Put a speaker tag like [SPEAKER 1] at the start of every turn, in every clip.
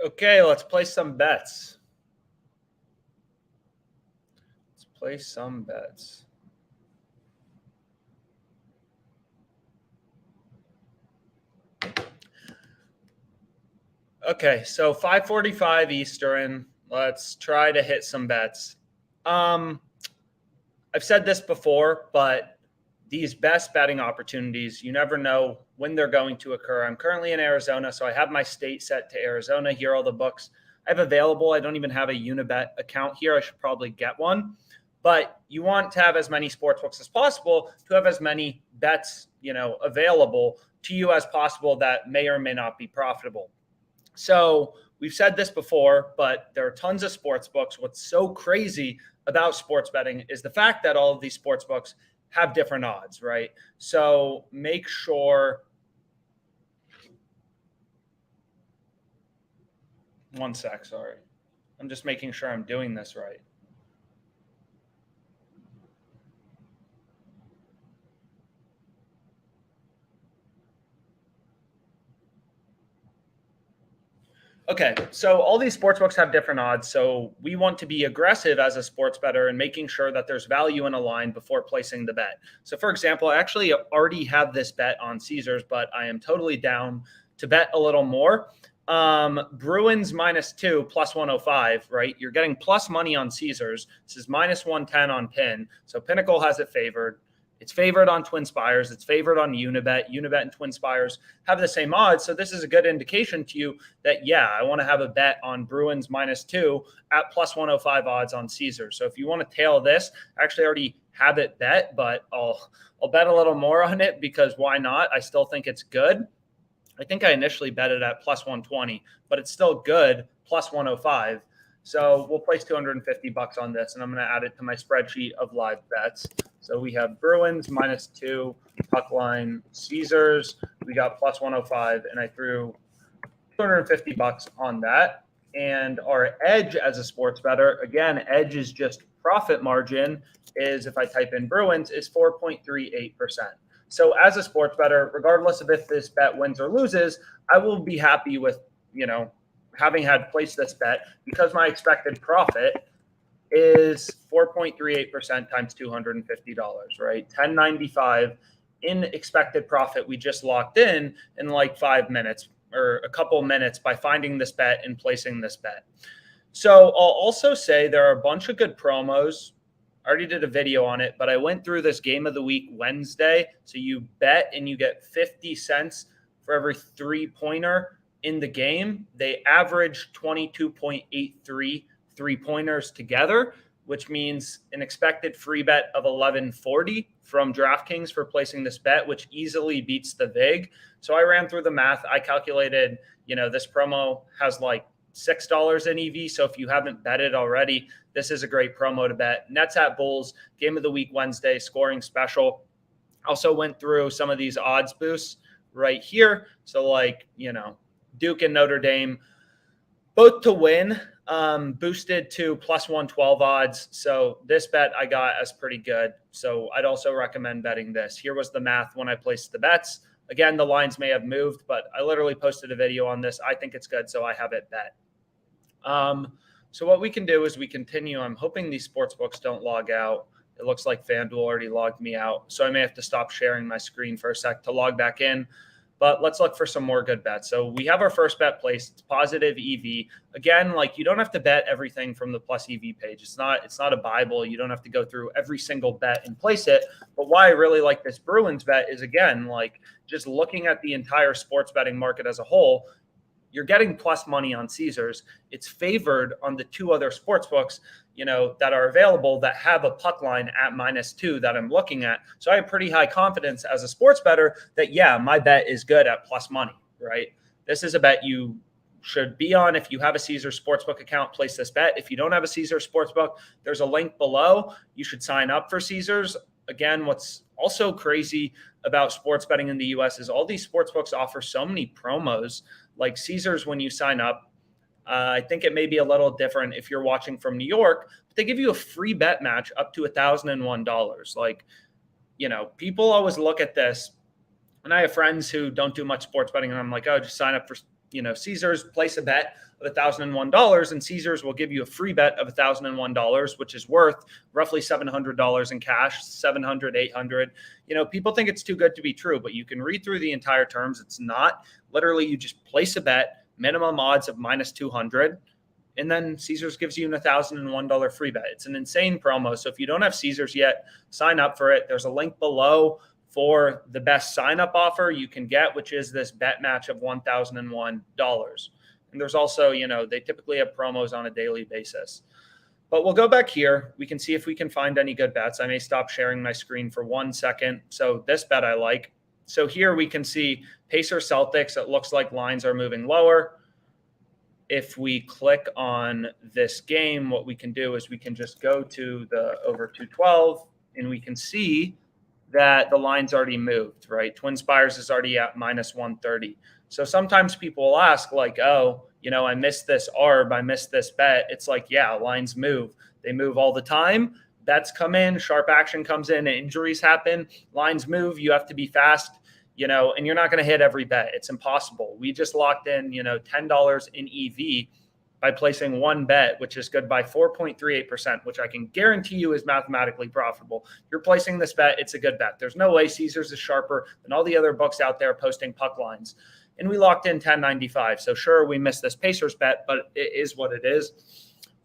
[SPEAKER 1] Okay, let's place some bets. Let's place some bets. Okay, so 5:45 Eastern. Let's try to hit some bets. I've said this before, but these best betting opportunities, you never know when they're going to occur. I'm currently in Arizona, so I have my state set to Arizona. Here are all the books I have available. I don't even have a Unibet account here. I should probably get one. But you want to have as many sports books as possible to have as many bets, available to you as possible that may or may not be profitable. So we've said this before, but there are tons of sports books. What's so crazy about sports betting is the fact that all of these sports books have different odds, right? So make sure. One sec, sorry. I'm just making sure I'm doing this right. Okay, so all these sports books have different odds. So we want to be aggressive as a sports bettor and making sure that there's value in a line before placing the bet. So for example, I actually already have this bet on Caesars, but I am totally down to bet a little more. Bruins -2 plus 105, right? You're getting plus money on Caesars. This is -110 on Pin. So Pinnacle has it favored. It's favored on Twin Spires. It's favored on Unibet. Unibet and Twin Spires have the same odds. So this is a good indication to you that, yeah, I want to have a bet on Bruins -2 at plus 105 odds on Caesars. So if you want to tail this, I actually already have it bet, but I'll bet a little more on it because why not? I still think it's good. I think I initially bet it at plus 120, but it's still good, plus 105. So we'll place $250 on this, and I'm going to add it to my spreadsheet of live bets. So we have Bruins -2, puck line, Caesars. We got plus 105, and I threw $250 on that. And our edge as a sports bettor, again, edge is just profit margin, is if I type in Bruins, is 4.38%. So as a sports bettor, regardless of if this bet wins or loses, I will be happy with, having had placed this bet because my expected profit is 4.38% times $250, right? $10.95 in expected profit we just locked in like 5 minutes or a couple minutes by finding this bet and placing this bet. So I'll also say there are a bunch of good promos. I already did a video on it, but I went through this game of the week Wednesday. So you bet and you get 50 cents for every 3-pointer in the game. They average 22.83 3-pointers together, which means an expected free bet of $11.40 from DraftKings for placing this bet, which easily beats the VIG. So I ran through the math. I calculated, this promo has like $6 in EV. So if you haven't betted already, this is a great promo to bet. Nets at Bulls, game of the week Wednesday, scoring special. Also went through some of these odds boosts right here. So Duke and Notre Dame, both to win, boosted to plus 112 odds. So this bet I got as pretty good. So I'd also recommend betting this. Here was the math when I placed the bets. Again, the lines may have moved, but I literally posted a video on this. I think it's good, so I have it bet. So what we can do is we continue. I'm hoping these sports books don't log out. It looks like FanDuel already logged me out, so I may have to stop sharing my screen for a sec to log back in. But let's look for some more good bets. So we have our first bet placed. It's positive EV. Again, you don't have to bet everything from the plus EV page. It's not a Bible. You don't have to go through every single bet and place it. But why I really like this Bruins bet is, again, just looking at the entire sports betting market as a whole, you're getting plus money on Caesars. It's favored on the 2 other sports books, that are available that have a puck line at -2 that I'm looking at. So I have pretty high confidence as a sports bettor that, yeah, my bet is good at plus money, right? This is a bet you should be on. If you have a Caesars Sportsbook account, place this bet. If you don't have a Caesars Sportsbook, there's a link below. You should sign up for Caesars. Again, what's also crazy about sports betting in the US is all these sportsbooks offer so many promos. Like Caesars, when you sign up, I think it may be a little different if you're watching from New York, but they give you a free bet match up to $1,001. People always look at this And I have friends who don't do much sports betting, and I'm like, oh, just sign up for, Caesars, place a bet of $1,001, and Caesars will give you a free bet of $1,001, which is worth roughly $700 in cash, 700, 800. People think it's too good to be true, but you can read through the entire terms. It's not. Literally, you just place a bet, minimum odds of minus 200, and then Caesars gives you a $1,001 free bet. It's an insane promo. So if you don't have Caesars yet, sign up for it. There's a link below for the best sign-up offer you can get, which is this bet match of $1,001. And there's also, they typically have promos on a daily basis. But we'll go back here. We can see if we can find any good bets. I may stop sharing my screen for 1 second. So this bet I like. So here we can see Pacers Celtics. It looks like lines are moving lower. If we click on this game, what we can do is we can just go to the over 212, and we can see that the line's already moved, right? Twin Spires is already at minus 130. So sometimes people will ask like, oh, I missed this ARB, I missed this bet. It's like, yeah, lines move. They move all the time. Bets come in, sharp action comes in, injuries happen, lines move. You have to be fast, and you're not going to hit every bet. It's impossible. We just locked in, $10 in EV by placing one bet, which is good by 4.38%, which I can guarantee you is mathematically profitable. You're placing this bet, it's a good bet. There's no way Caesars is sharper than all the other books out there posting puck lines. And we locked in 10.95. So sure, we missed this Pacers bet, but it is what it is.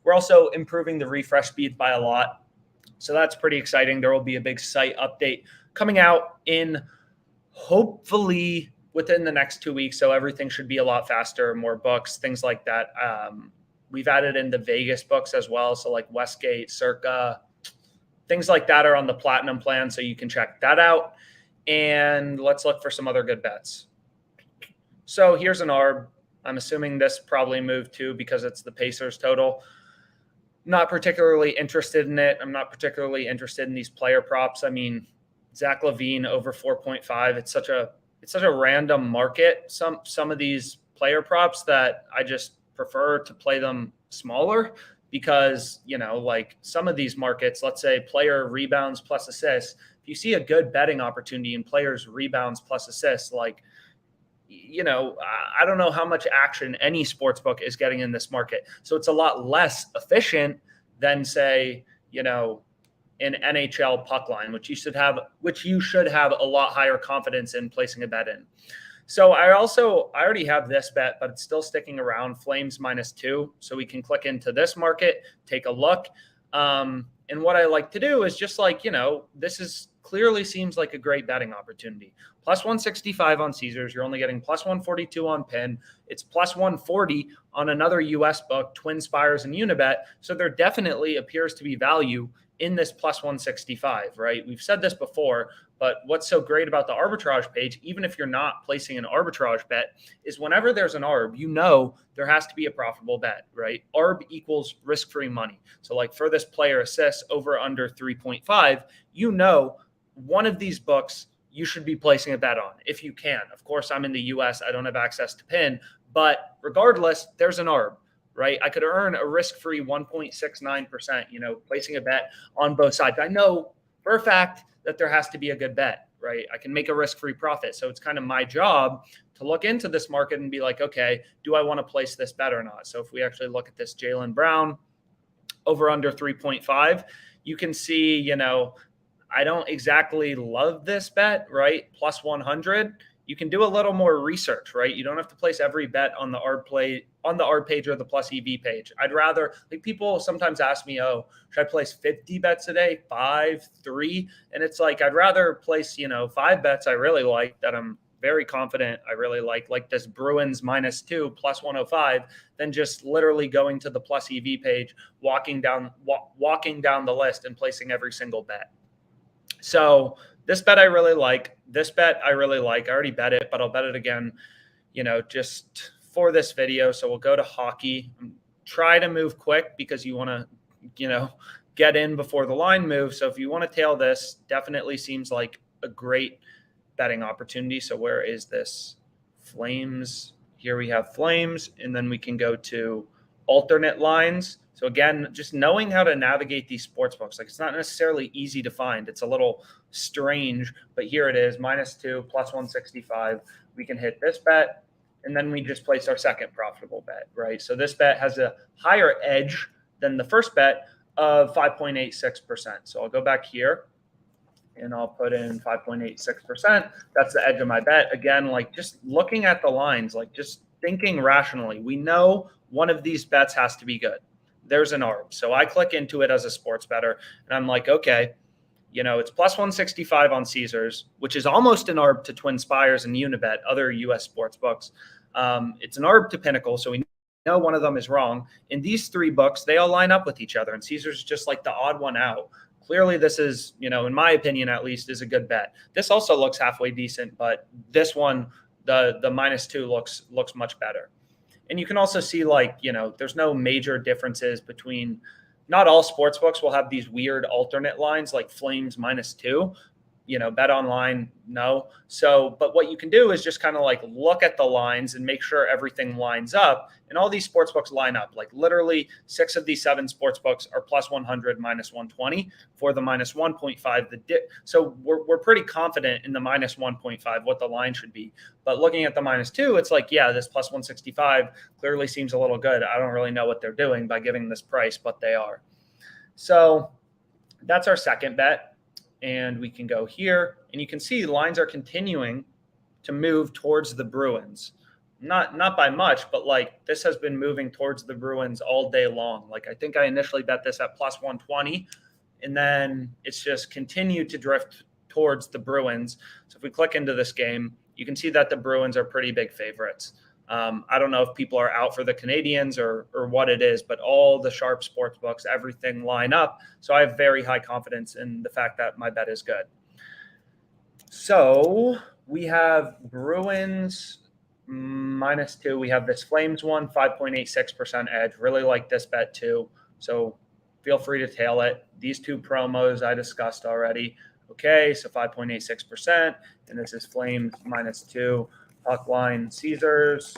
[SPEAKER 1] We're also improving the refresh speed by a lot. So that's pretty exciting. There will be a big site update coming out in hopefully within the next 2 weeks. So everything should be a lot faster, more books, things like that. We've added in the Vegas books as well. So like Westgate, Circa, things like that are on the platinum plan. So you can check that out. And let's look for some other good bets. So here's an ARB. I'm assuming this probably moved too because it's the Pacers total. Not particularly interested in it. I'm not particularly interested in these player props. I mean, Zach LaVine over 4.5. It's such a random market. Some of these player props that I just prefer to play them smaller because, like some of these markets, let's say player rebounds plus assists. If you see a good betting opportunity in players rebounds plus assists, like, I don't know how much action any sports book is getting in this market. So it's a lot less efficient than say, an NHL puck line, which you should have a lot higher confidence in placing a bet in. So I already have this bet, but it's still sticking around, Flames -2. So we can click into this market, take a look. And what I like to do is just like, this clearly seems like a great betting opportunity. Plus 165 on Caesars. You're only getting plus 142 on PIN. It's plus 140 on another US book, Twin Spires and Unibet. So there definitely appears to be value in this plus 165, right? We've said this before, but what's so great about the arbitrage page, even if you're not placing an arbitrage bet, is whenever there's an ARB, there has to be a profitable bet, right? ARB equals risk-free money. So like for this player assist over under 3.5, one of these books you should be placing a bet on if you can. Of course, I'm in the US, I don't have access to PIN, but regardless, there's an ARB. Right? I could earn a risk-free 1.69%, placing a bet on both sides. I know for a fact that there has to be a good bet, right? I can make a risk-free profit. So it's kind of my job to look into this market and be like, okay, do I want to place this bet or not? So if we actually look at this Jaylen Brown over under 3.5, you can see, I don't exactly love this bet, right? Plus 100. You can do a little more research, right? You don't have to place every bet on the ARB page or the plus EV page. I'd rather, like people sometimes ask me, oh, should I place 50 bets a day, 5, 3? And it's like, I'd rather place, 5 bets I really like that I'm very confident I really like this Bruins -2 plus 105, than just literally going to the plus EV page, walking down the list and placing every single bet. So this bet I really like. This bet I really like. I already bet it, but I'll bet it again, just for this video. So we'll go to hockey. Try to move quick because you want to, get in before the line moves. So if you want to tail this, definitely seems like a great betting opportunity. So where is this? Flames. Here we have Flames, and then we can go to alternate lines. So again, just knowing how to navigate these sports books, like it's not necessarily easy to find. It's a little strange, but here it is, -2, +165. We can hit this bet, and then we just place our second profitable bet, right? So this bet has a higher edge than the first bet of 5.86%. So I'll go back here and I'll put in 5.86%. That's the edge of my bet. Again, like just looking at the lines, like just thinking rationally, we know one of these bets has to be good. There's an arb. So I click into it as a sports bettor and I'm like, okay, it's +165 on Caesars, which is almost an arb to Twin Spires and Unibet, other US sports books. It's an arb to Pinnacle. So we know one of them is wrong. In these three books, they all line up with each other. And Caesars is just like the odd one out. Clearly, this is, in my opinion, at least, is a good bet. This also looks halfway decent, but this one, the -2 looks much better. And you can also see, there's no major differences between. Not all sports books will have these weird alternate lines like Flames -2. Bet online, no. So, but what you can do is just kind of like look at the lines and make sure everything lines up. And all these sports books line up. Like literally 6 of these 7 sports books are +100, -120 for the -1.5. So we're pretty confident in the -1.5, what the line should be. But looking at the -2, it's like, yeah, this +165 clearly seems a little good. I don't really know what they're doing by giving this price, but they are. So that's our second bet. And we can go here and you can see lines are continuing to move towards the Bruins. Not by much, but like this has been moving towards the Bruins all day long. Like I think I initially bet this at +120 and then it's just continued to drift towards the Bruins. So if we click into this game, you can see that the Bruins are pretty big favorites. I don't know if people are out for the Canadians or what it is, but all the sharp sports books, everything line up. So I have very high confidence in the fact that my bet is good. So we have Bruins -2. We have this Flames one, 5.86% edge. Really like this bet too. So feel free to tail it. These two promos I discussed already. Okay, so 5.86%. And this is Flames -2. Puck line Caesars,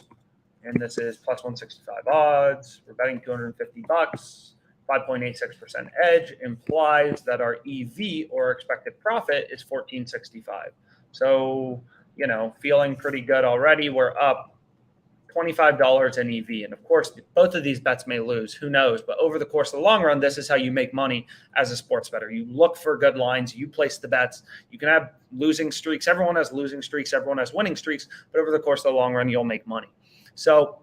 [SPEAKER 1] and this is +165 odds. We're betting $250. 5.86% edge implies that our EV or expected profit is 1465. So, feeling pretty good already. We're up $25 in EV. And of course, both of these bets may lose. Who knows? But over the course of the long run, this is how you make money as a sports bettor. You look for good lines. You place the bets. You can have losing streaks. Everyone has losing streaks. Everyone has winning streaks. But over the course of the long run, you'll make money. So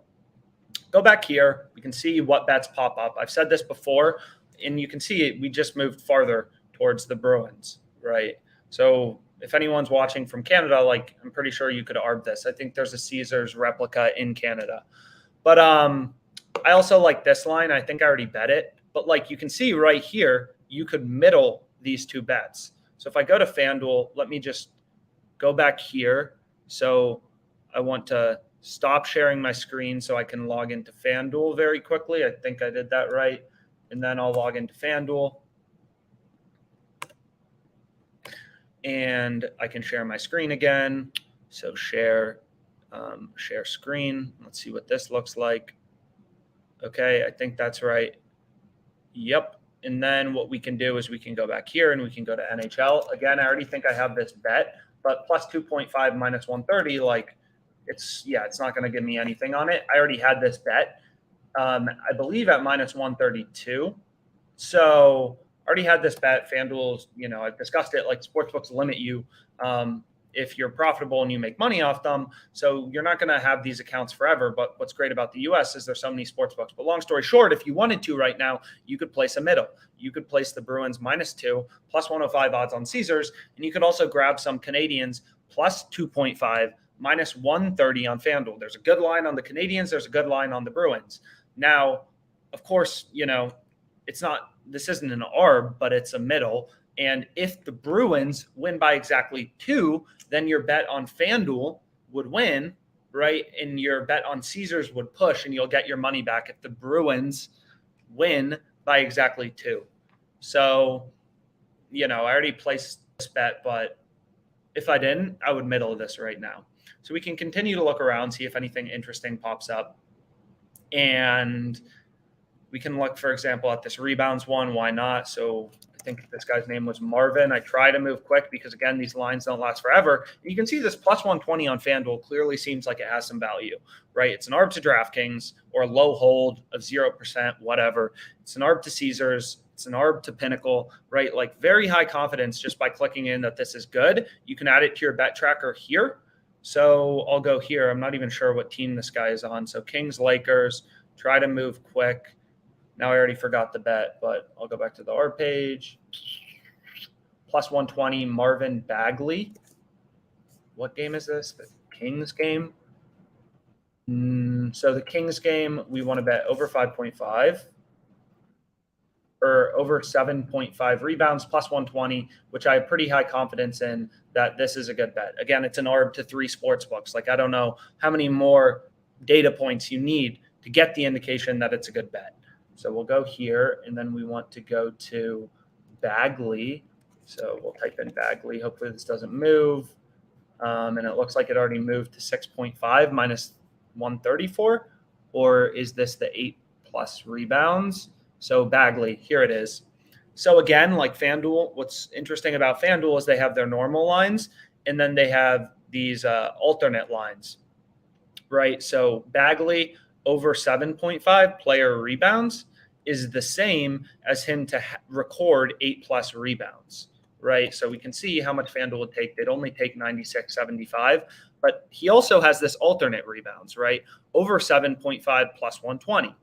[SPEAKER 1] go back here. You can see what bets pop up. I've said this before, and you can see it. We just moved farther towards the Bruins, right? So if anyone's watching from Canada, I'm pretty sure you could arb this. I think there's a Caesars replica in Canada. But I also like this line. I think I already bet it. But you can see right here, you could middle these two bets. So if I go to FanDuel, let me just go back here. So I want to stop sharing my screen so I can log into FanDuel very quickly. I think I did that right. And then I'll log into FanDuel. And I can share my screen again. So share screen. Let's see what this looks like. Okay, I think that's right. Yep. And then what we can do is we can go back here and we can go to NHL. Again, I already think I have this bet, but +2.5 -130, it's not going to give me anything on it. I already had this bet, I believe at -132. So already had this bet. FanDuel's, I've discussed it, sportsbooks limit you if you're profitable and you make money off them. So you're not going to have these accounts forever. But what's great about the US is there's so many sportsbooks. But long story short, if you wanted to right now, you could place a middle. You could place the Bruins -2, +105 odds on Caesars. And you could also grab some Canadians +2.5, -130 on FanDuel. There's a good line on the Canadians. There's a good line on the Bruins. Now, of course, this isn't an arb, but it's a middle. And if the Bruins win by exactly 2, then your bet on FanDuel would win, right? And your bet on Caesars would push and you'll get your money back if the Bruins win by exactly 2. So, I already placed this bet, but if I didn't, I would middle this right now. So we can continue to look around, see if anything interesting pops up. And We can look, for example, at this rebounds one. Why not? So I think this guy's name was Marvin. I try to move quick because, again, these lines don't last forever. And you can see this plus 120 on FanDuel clearly seems like it has some value, right? It's an ARB to DraftKings or a low hold of 0%, whatever. It's an ARB to Caesars. It's an ARB to Pinnacle, right? Like very high confidence just by clicking in that this is good. You can add it to your bet tracker here. So I'll go here. I'm not even sure what team this guy is on. So Kings, Lakers, try to move quick. Now I already forgot the bet, but I'll go back to the ARB page. Plus 120, Marvin Bagley. What game is this? The Kings game? So the Kings game, we want to bet over 5.5 or over 7.5 rebounds plus 120, which I have pretty high confidence in that this is a good bet. Again, it's an ARB to 3 sports books. Like I don't know how many more data points you need to get the indication that it's a good bet. So we'll go here, and then we want to go to Bagley. So we'll type in Bagley. Hopefully this doesn't move. And it looks like it already moved to 6.5 minus 134. Or is this the 8+ rebounds? So Bagley, here it is. So again, like FanDuel, what's interesting about FanDuel is they have their normal lines, and then they have these alternate lines, right? So Bagley over 7.5 player rebounds is the same as him to record 8+ rebounds, right? So we can see how much FanDuel would take. They'd only take 96.75, but he also has this alternate rebounds, right? Over 7.5 plus 120,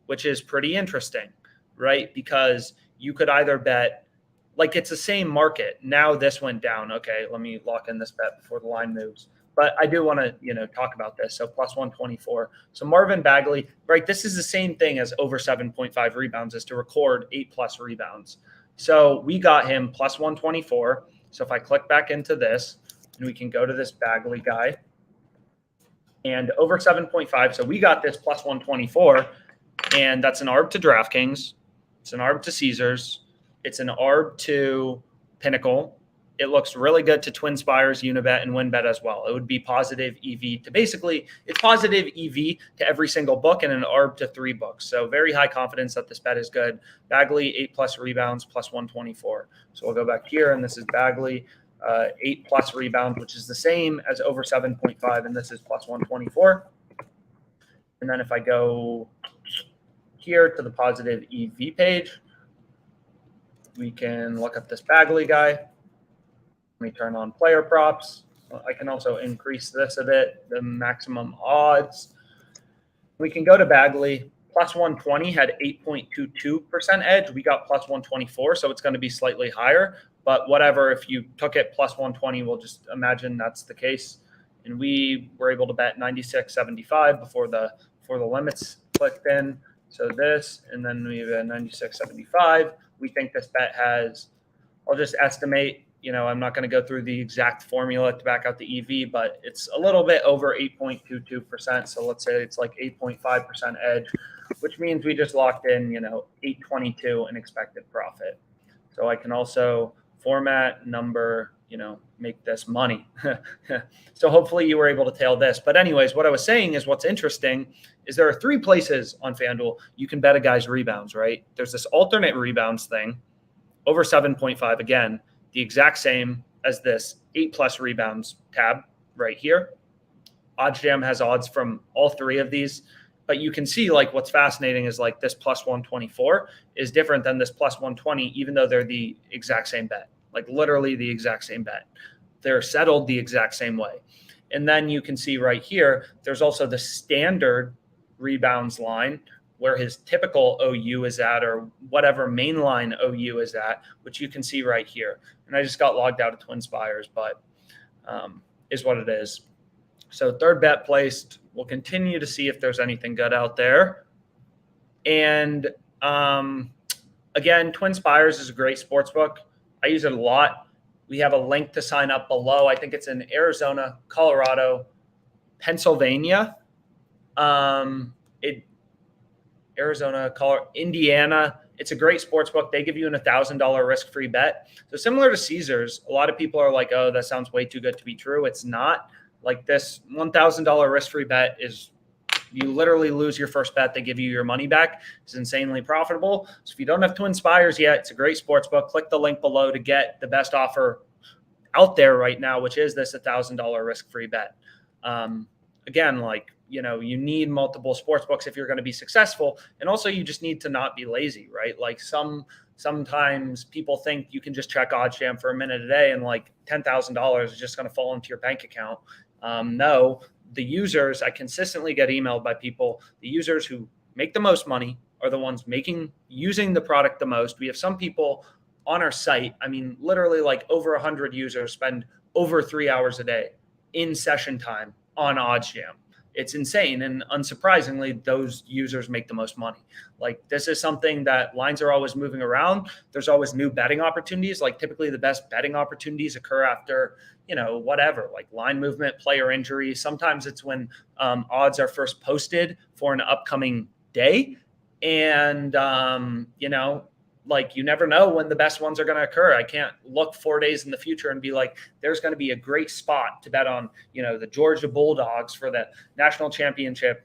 [SPEAKER 1] which is pretty interesting, right? Because you could either bet, like it's the same market. Now this went down. Okay, let me lock in this bet before the line moves. But I do want to, talk about this. So plus 124. So Marvin Bagley, right? This is the same thing as over 7.5 rebounds is to record 8+ rebounds. So we got him plus 124. So if I click back into this, and we can go to this Bagley guy, and over 7.5. So we got this plus 124, and that's an ARB to DraftKings. It's an ARB to Caesars. It's an ARB to Pinnacle. It looks really good to TwinSpires, Unibet, and WinBet as well. It would be positive EV to basically, it's positive EV to every single book and an ARB to 3 books. So very high confidence that this bet is good. Bagley, 8+ rebounds, plus 124. So we'll go back here, and this is Bagley, 8+ rebounds, which is the same as over 7.5, and this is plus 124. And then if I go here to the positive EV page, we can look at this Bagley guy. Let me turn on player props. I can also increase this a bit, the maximum odds. We can go to Bagley. Plus 120 had 8.22% edge. We got plus 124, so it's going to be slightly higher. But whatever, if you took it plus 120, we'll just imagine that's the case. And we were able to bet 96.75 before the limits clicked in. So this, and then we have a 96.75. We think this bet has, I'll just estimate, I'm not going to go through the exact formula to back out the EV, but it's a little bit over 8.22%. So let's say it's like 8.5% edge, which means we just locked in, 822 in expected profit. So I can also format, number, make this money. So hopefully you were able to tail this. But anyways, what I was saying is what's interesting is there are 3 places on FanDuel you can bet a guy's rebounds, right? There's this alternate rebounds thing, over 7.5 again, the exact same as this 8+ rebounds tab right here. OddsJam has odds from all 3 of these, but you can see like what's fascinating is like this plus 124 is different than this plus 120, even though they're the exact same bet, like literally the exact same bet. They're settled the exact same way. And then you can see right here, there's also the standard rebounds line where his typical OU is at, or whatever mainline OU is at, which you can see right here. And I just got logged out of TwinSpires, but is what it is. So 3rd bet placed. We'll continue to see if there's anything good out there. And again, TwinSpires is a great sports book. I use it a lot. We have a link to sign up below. I think it's in Arizona, Colorado, Pennsylvania. Arizona, Colorado, Indiana. It's a great sports book. They give you an $1,000 risk-free bet. So similar to Caesars, a lot of people are like, oh, that sounds way too good to be true. It's not. Like this $1,000 risk-free bet is You literally lose your first bet, they give you your money back. It's insanely profitable. So if you don't have TwinSpires yet, it's a great sports book. Click the link below to get the best offer out there right now, which is this $1,000 risk-free bet. Again, like, you know, you need multiple sports books if you're going to be successful. And also you just need to not be lazy, right? Like sometimes people think you can just check OddsJam for a minute a day and like $10,000 is just going to fall into your bank account. No, the users, I consistently get emailed by people, the users who make the most money are the ones using the product the most. We have some people on our site. I mean, literally like over 100 users spend over 3 hours a day in session time on OddsJam. It's insane. And unsurprisingly, those users make the most money. Like, this is something that lines are always moving around. There's always new betting opportunities. Like, typically the best betting opportunities occur after, you know, whatever, like line movement, player injury. Sometimes it's when odds are first posted for an upcoming day. And, you know, like, you never know when the best ones are going to occur. I can't look 4 days in the future and be like, there's going to be a great spot to bet on, you know, the Georgia Bulldogs for the national championship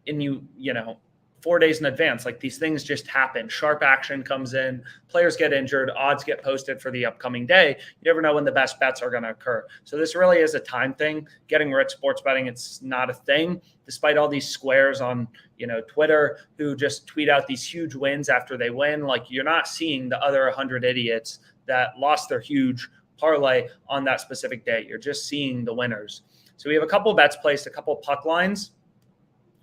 [SPEAKER 1] in, you know, 4 days in advance. Like, these things just happen. Sharp action comes in, players get injured, odds get posted for the upcoming day. You never know when the best bets are going to occur. So this really is a time thing. Getting rich sports betting, it's not a thing, despite all these squares on, you know, Twitter who just tweet out these huge wins after they win. Like, you're not seeing the other 100 idiots that lost their huge parlay on that specific day. You're just seeing the winners. So we have a couple bets placed, a couple puck lines.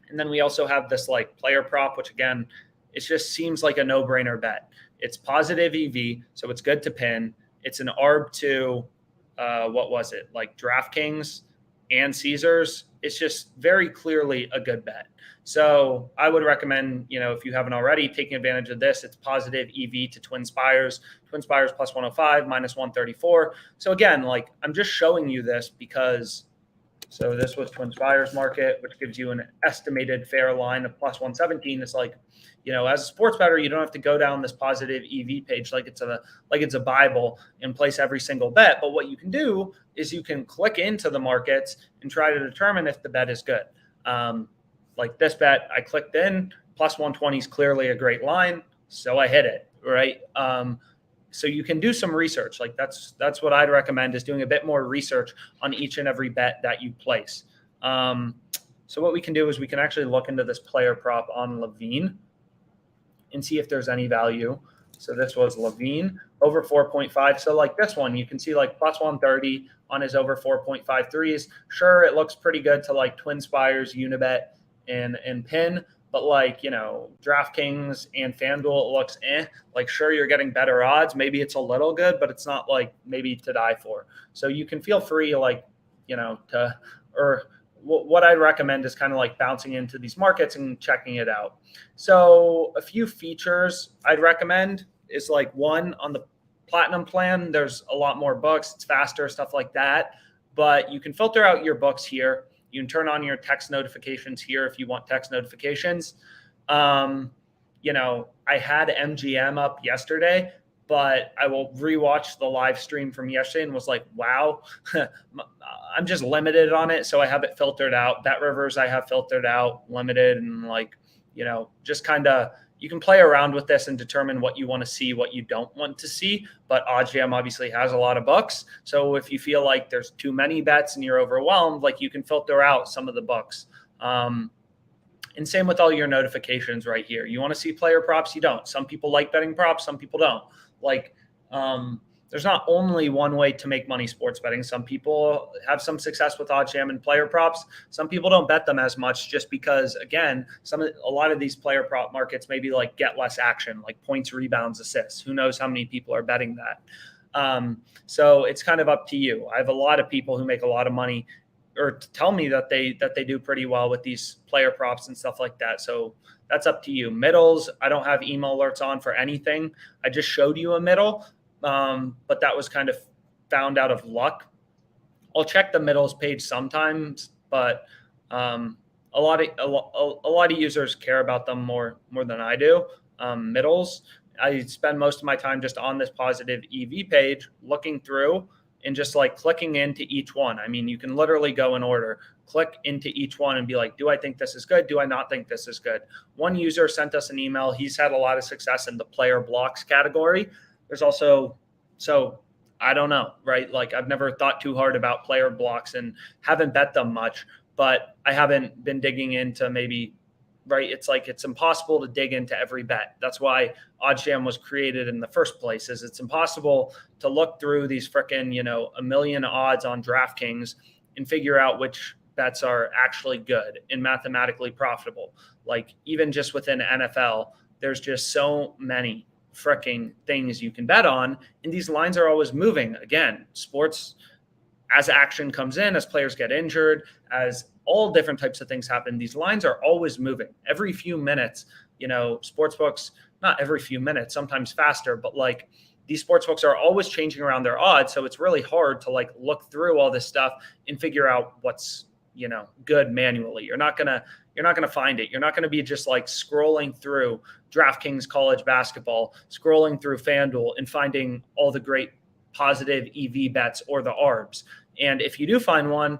[SPEAKER 1] And then we also have this like player prop, which again, it just seems like a no-brainer bet. It's positive EV, so it's good to pin. It's an ARB to, what was it? Like DraftKings and Caesars. It's just very clearly a good bet. So I would recommend, you know, if you haven't already, taking advantage of this. It's positive EV to TwinSpires. TwinSpires plus 105, minus 134. So again, like, I'm just showing you this because, so this was TwinSpires market, which gives you an estimated fair line of plus 117. It's like, you know, as a sports bettor, you don't have to go down this positive EV page like it's a Bible and place every single bet. But what you can do is you can click into the markets and try to determine if the bet is good. Like this bet, I clicked in, plus 120 is clearly a great line, so I hit it, right? So you can do some research. Like, that's what I'd recommend, is doing a bit more research on each and every bet that you place. So what we can do is we can actually look into this player prop on Levine and see if there's any value. So this was Levine over 4.5. So like this one, you can see like plus 130 on his over 4.53s. Sure, it looks pretty good to like TwinSpires, Unibet, and Pin. But like, you know, DraftKings and FanDuel, it looks like, sure, you're getting better odds. Maybe it's a little good, but it's not like maybe to die for. So you can feel free, like, you know, what I recommend is kind of like bouncing into these markets and checking it out. So a few features I'd recommend is like, one, on the Platinum plan, there's a lot more books. It's faster, stuff like that. But you can filter out your books here. You can turn on your text notifications here if you want text notifications. You know, I had MGM up yesterday, but I will rewatch the live stream from yesterday and was like, wow, I'm just limited on it. So I have it filtered out. Bet Rivers I have filtered out, limited, and like, you know, just kind of, you can play around with this and determine what you want to see, what you don't want to see. But OddsJam obviously has a lot of books. So if you feel like there's too many bets and you're overwhelmed, like, you can filter out some of the books. And same with all your notifications right here. You want to see player props? You don't. Some people like betting props. Some people don't. Like, there's not only one way to make money sports betting. Some people have some success with OddsJam and player props. Some people don't bet them as much just because, again, a lot of these player prop markets maybe like get less action, like points, rebounds, assists. Who knows how many people are betting that? So it's kind of up to you. I have a lot of people who make a lot of money or tell me that they do pretty well with these player props and stuff like that. So that's up to you. Middles, I don't have email alerts on for anything. I just showed you a middle. But that was kind of found out of luck. I'll check the middles page sometimes, but a lot of users care about them more than I do. Middles, I spend most of my time just on this positive EV page looking through. and just like clicking into each one. I mean, you can literally go in order, click into each one and be like, do I think this is good? Do I not think this is good? One user sent us an email. He's had a lot of success in the player blocks category. There's also, so I don't know, right? Like I've never thought too hard about player blocks and haven't bet them much, but I haven't been digging into maybe, right? It's like, it's impossible to dig into every bet. That's why OddsJam was created in the first place, is it's impossible to look through these frickin', a million odds on DraftKings and figure out which bets are actually good and mathematically profitable. Like even just within NFL, there's just so many freaking things you can bet on. And these lines are always moving. Again, sports, as action comes in, as players get injured, as all different types of things happen, these lines are always moving. Every few minutes, sports books, not every few minutes, sometimes faster, but like these sports books are always changing around their odds. So it's really hard to like look through all this stuff and figure out what's, good manually. You're not going to find it. You're not going to be just like scrolling through DraftKings college basketball, scrolling through FanDuel and finding all the great positive EV bets or the ARBs. And if you do find one,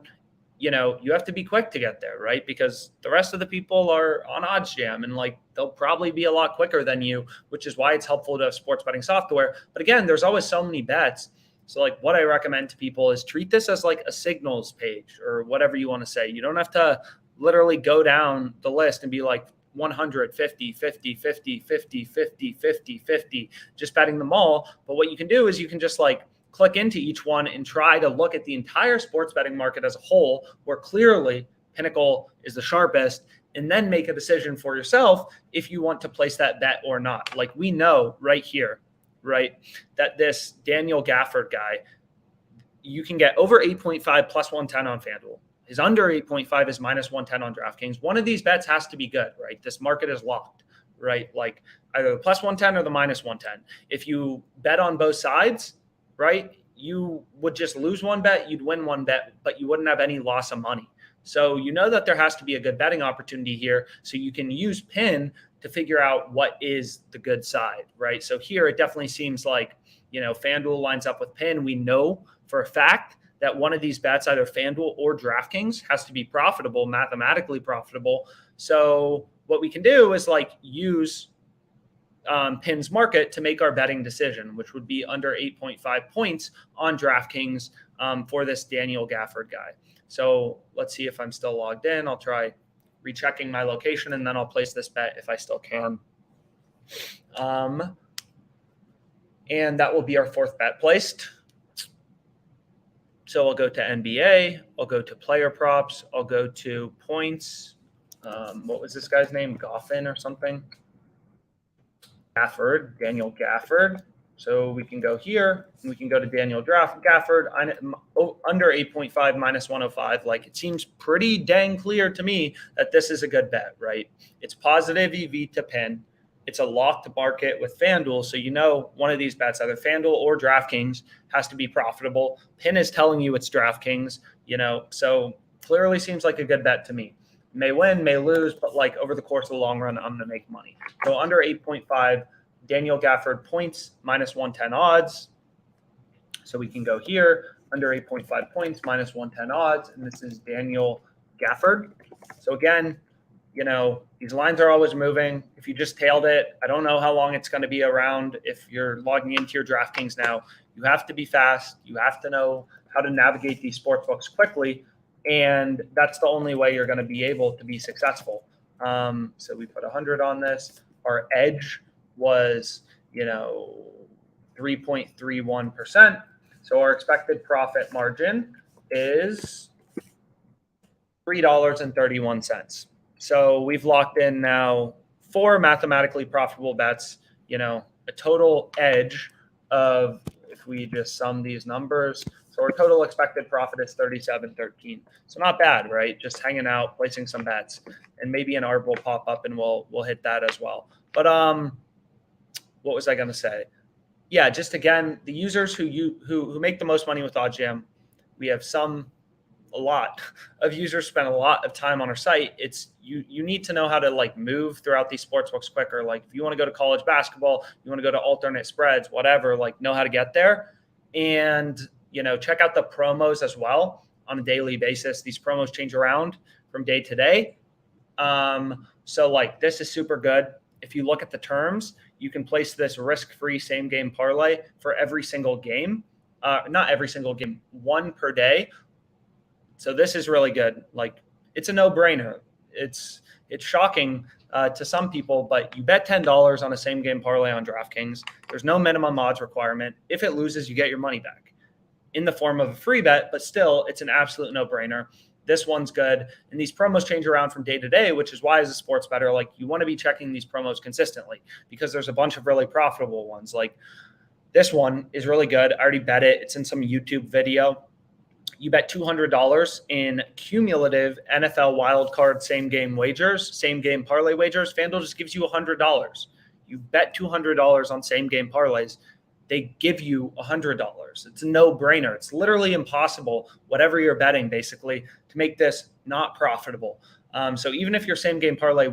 [SPEAKER 1] you have to be quick to get there, right? Because the rest of the people are on OddsJam and like they'll probably be a lot quicker than you, which is why it's helpful to have sports betting software. But again, there's always so many bets. So like what I recommend to people is treat this as like a signals page or whatever you want to say. You don't have to literally go down the list and be like 100, 50, 50, 50, 50, 50, 50, 50, just betting them all. But what you can do is you can just like click into each one and try to look at the entire sports betting market as a whole, where clearly Pinnacle is the sharpest, and then make a decision for yourself if you want to place that bet or not. Like we know right here, right, that this Daniel Gafford guy, you can get over 8.5 plus 110 on FanDuel. His under 8.5 is minus 110 on DraftKings. One of these bets has to be good, right? This market is locked, right? Like either the plus 110 or the minus 110. If you bet on both sides, right, you would just lose one bet, you'd win one bet, but you wouldn't have any loss of money. So that there has to be a good betting opportunity here. So you can use PIN to figure out what is the good side, right? So here it definitely seems like, FanDuel lines up with PIN. We know for a fact that one of these bets, either FanDuel or DraftKings, has to be profitable, mathematically profitable. So what we can do is like use PIN's market to make our betting decision, which would be under 8.5 points on DraftKings for this Daniel Gafford guy. So let's see if I'm still logged in. I'll try rechecking my location and then I'll place this bet if I still can. And that will be our fourth bet placed. So I'll go to NBA, I'll go to player props, I'll go to points. What was this guy's name? Goffin or something? Gafford, Daniel Gafford. So we can go here and we can go to Daniel Gafford under 8.5 minus 105. Like it seems pretty dang clear to me that this is a good bet, right? It's positive EV to PIN. It's a locked market with FanDuel. So one of these bets, either FanDuel or DraftKings, has to be profitable. PIN is telling you it's DraftKings, so clearly seems like a good bet to me. May win, may lose, but like over the course of the long run, I'm going to make money. So under 8.5, Daniel Gafford points, minus 110 odds. So we can go here, under 8.5 points, minus 110 odds. And this is Daniel Gafford. So again, these lines are always moving. If you just tailed it, I don't know how long it's going to be around. If you're logging into your DraftKings now, you have to be fast. You have to know how to navigate these sports books quickly. And that's the only way you're going to be able to be successful. So we put 100 on this. Our edge was, 3.31%. So our expected profit margin is $3.31. So we've locked in now 4 mathematically profitable bets, a total edge of, if we just sum these numbers, so our total expected profit is 37.13. So not bad, right? Just hanging out, placing some bets, and maybe an ARB will pop up and we'll hit that as well. But what was I going to say? Yeah, just again, the users who make the most money with OddsJam, we have a lot of users spend a lot of time on our site. It's you need to know how to like move throughout these sports books quicker. Like if you want to go to college basketball, you want to go to alternate spreads, whatever, like know how to get there. And check out the promos as well on a daily basis. These promos change around from day to day. So like this is super good. If you look at the terms, you can place this risk-free same game parlay for every single game. Not every single game, one per day. So this is really good. Like it's a no-brainer. It's shocking to some people, but you bet $10 on a same game parlay on DraftKings. There's no minimum odds requirement. If it loses, you get your money back in the form of a free bet, but still it's an absolute no-brainer. This one's good. And these promos change around from day to day, which is why as a sports bettor, like you want to be checking these promos consistently because there's a bunch of really profitable ones. Like this one is really good. I already bet it. It's in some YouTube video. You bet $200 in cumulative NFL wildcard same game wagers, same game parlay wagers. FanDuel just gives you $100. You bet $200 on same game parlays. They give you $100. It's a no-brainer. It's literally impossible, whatever you're betting, basically, to make this not profitable. So even if your same game parlay,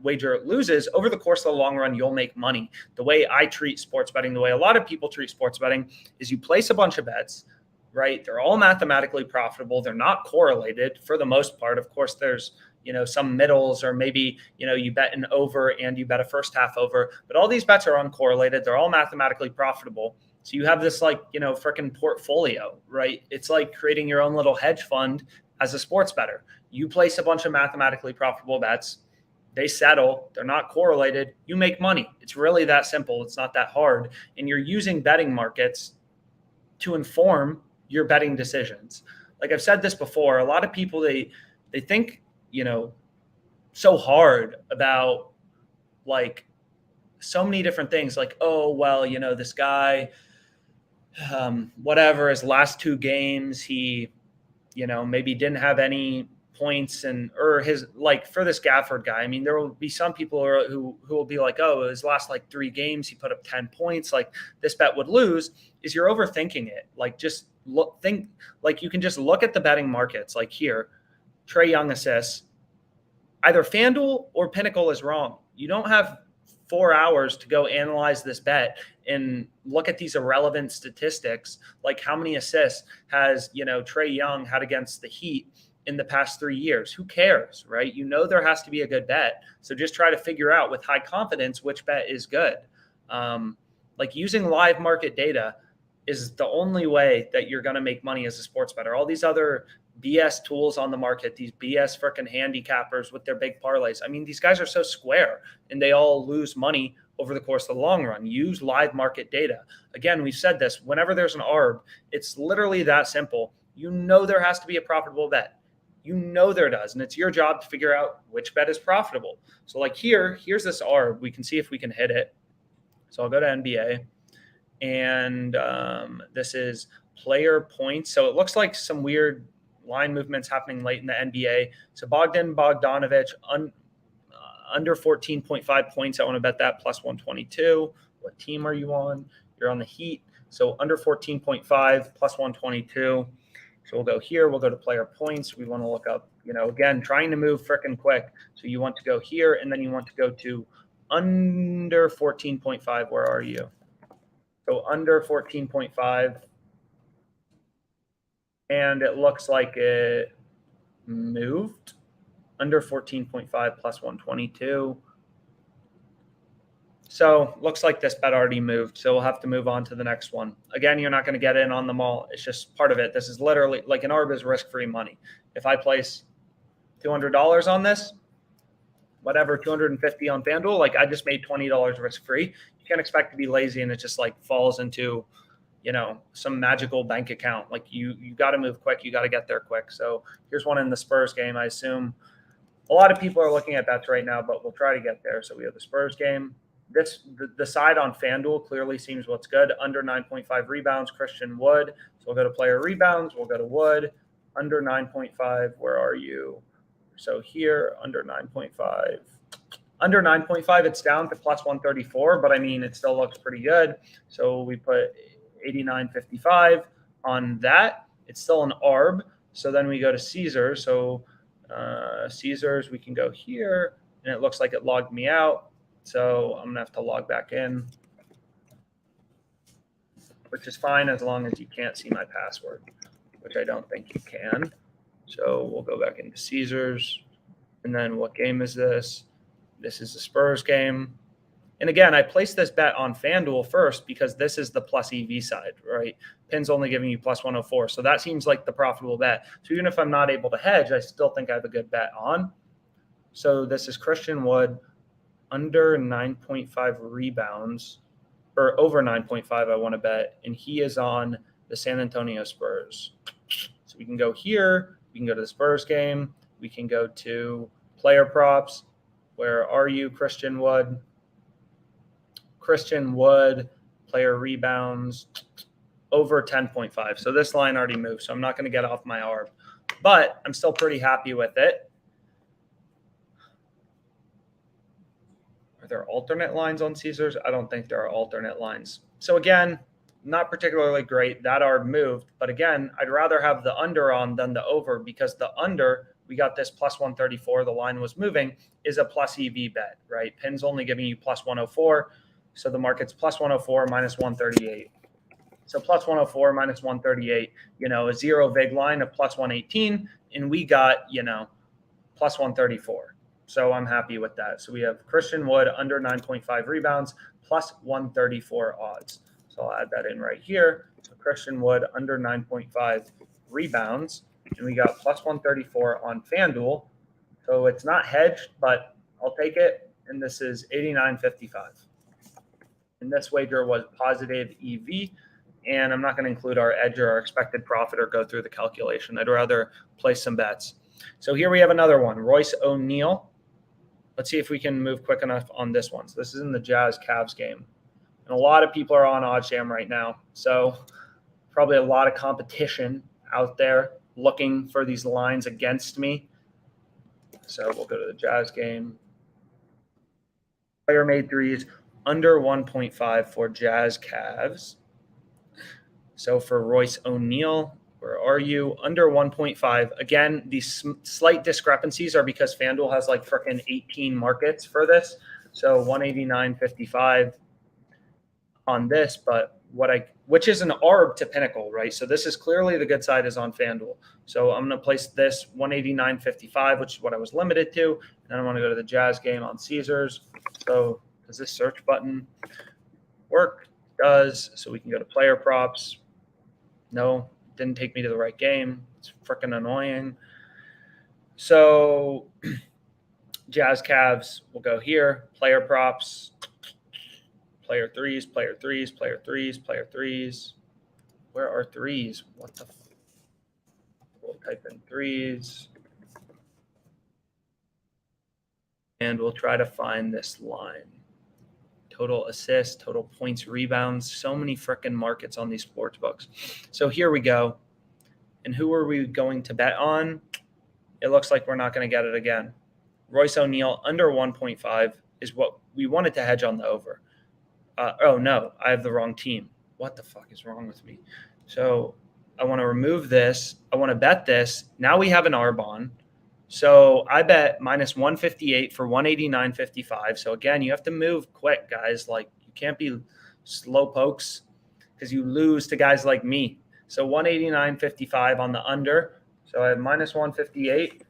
[SPEAKER 1] wager loses, over the course of the long run, you'll make money. The way I treat sports betting, the way a lot of people treat sports betting, is you place a bunch of bets, right? They're all mathematically profitable. They're not correlated for the most part. Of course, there's some middles, or maybe, you bet an over and you bet a first half over, but all these bets are uncorrelated. They're all mathematically profitable. So you have this freaking portfolio, right? It's like creating your own little hedge fund as a sports bettor. You place a bunch of mathematically profitable bets. They settle. They're not correlated. You make money. It's really that simple. It's not that hard. And you're using betting markets to inform your betting decisions. Like I've said this before, a lot of people, they think, so hard about like so many different things, like, oh, well, this guy, whatever, his last two games, he, maybe didn't have any points, or his, like for this Gafford guy, I mean, there will be some people who will be like, oh, his last like 3 games, he put up 10 points, like this bet would lose. Is you're overthinking it. Like just think, like you can just look at the betting markets, like here, Trae Young assists. Either FanDuel or Pinnacle is wrong. You don't have 4 hours to go analyze this bet and look at these irrelevant statistics, like how many assists has, Trae Young had against the Heat in the past 3 years. Who cares, right? There has to be a good bet. So just try to figure out with high confidence which bet is good. Like using live market data is the only way that you're going to make money as a sports bettor. All these other BS tools on the market, these BS freaking handicappers with their big parlays. I mean, these guys are so square and they all lose money over the course of the long run. Use live market data. Again, we've said this, whenever there's an ARB, it's literally that simple. There has to be a profitable bet. There does. And it's your job to figure out which bet is profitable. So like here's this ARB. We can see if we can hit it. So I'll go to NBA. And this is player points. So it looks like some weird line movements happening late in the NBA. So Bogdanovich under 14.5 points. I want to bet that plus 122. What team are you on? You're on the Heat. So under 14.5 plus 122. So we'll go here. We'll go to player points. We want to look up, again, trying to move freaking quick. So you want to go here, and then you want to go to under 14.5. Where are you? So under 14.5. And it looks like it moved under 14.5 plus 122. So looks like this bet already moved. So we'll have to move on to the next one. Again, you're not going to get in on them all. It's just part of it. This is literally like an ARB is risk-free money. If I place $200 on this, whatever, 250 on FanDuel, like I just made $20 risk-free. You can't expect to be lazy and it just like falls into, some magical bank account. Like you got to move quick. You got to get there quick. So here's one in the Spurs game. I assume a lot of people are looking at bets right now, but we'll try to get there. So we have the Spurs game. The side on FanDuel clearly seems what's good. Under 9.5 rebounds, Christian Wood. So we'll go to player rebounds. We'll go to Wood. Under 9.5, where are you? So here, under 9.5. Under 9.5, it's down to plus 134, but I mean, it still looks pretty good. So we put 89.55 on that. It's still an ARB. So then we go to Caesars. So Caesars, we can go here, and it looks like it logged me out. So I'm going to have to log back in. which is fine as long as you can't see my password, which I don't think you can. So we'll go back into Caesars. And then what game is this? This is the Spurs game. And again, I placed this bet on FanDuel first because this is the plus EV side, right? Pin's only giving you plus 104. So that seems like the profitable bet. So even if I'm not able to hedge, I still think I have a good bet on. So this is Christian Wood under 9.5 rebounds, or over 9.5, I want to bet. And he is on the San Antonio Spurs. So we can go here. We can go to the Spurs game. We can go to player props. Where are you, Christian Wood? Christian Wood, player rebounds, over 10.5. So this line already moved, so I'm not going to get off my ARB. But I'm still pretty happy with it. Are there alternate lines on Caesars? I don't think there are alternate lines. So again, not particularly great. That ARB moved. But again, I'd rather have the under on than the over because the under, we got this plus 134. The line was moving, is a plus EV bet, right? Pin's only giving you plus 104. So the market's plus 104 minus 138. So plus 104 minus 138, a zero vig line of plus 118. And we got, plus 134. So I'm happy with that. So we have Christian Wood under 9.5 rebounds plus 134 odds. So I'll add that in right here. So Christian Wood under 9.5 rebounds. And we got plus 134 on FanDuel. So it's not hedged, but I'll take it. And this is 89.55. And this wager was positive EV. And I'm not going to include our edge or our expected profit or go through the calculation. I'd rather place some bets. So here we have another one, Royce O'Neal. Let's see if we can move quick enough on this one. So this is in the Jazz Cavs game. And a lot of people are on OddsJam right now. So probably a lot of competition out there looking for these lines against me. So we'll go to the Jazz game. Player made threes under 1.5 for Jazz Cavs. So for Royce O'Neal, where are you? Under 1.5. Again, these slight discrepancies are because FanDuel has like freaking 18 markets for this. So 189.55 on this, but which is an ARB to Pinnacle, right? So this is clearly the good side is on FanDuel. So I'm going to place this 189.55, which is what I was limited to. And then I want to go to the Jazz game on Caesars. So does this search button work? It does. So we can go to player props. No, didn't take me to the right game. It's freaking annoying. So Jazz Cavs, we'll go here. Player props. Player threes, player threes, player threes, player threes. Where are threes? What the? We'll type in threes. And we'll try to find this line. Total assists, total points, rebounds. So many freaking markets on these sports books. So here we go. And who are we going to bet on? It looks like we're not going to get it again. Royce O'Neal under 1.5 is what we wanted to hedge on the over. Oh, no, I have the wrong team. What the fuck is wrong with me? So I want to remove this. I want to bet this. Now we have an ARB on. So I bet minus 158 for 189.55. So again, you have to move quick, guys. Like you can't be slow pokes because you lose to guys like me. So 189.55 on the under. So I have minus 158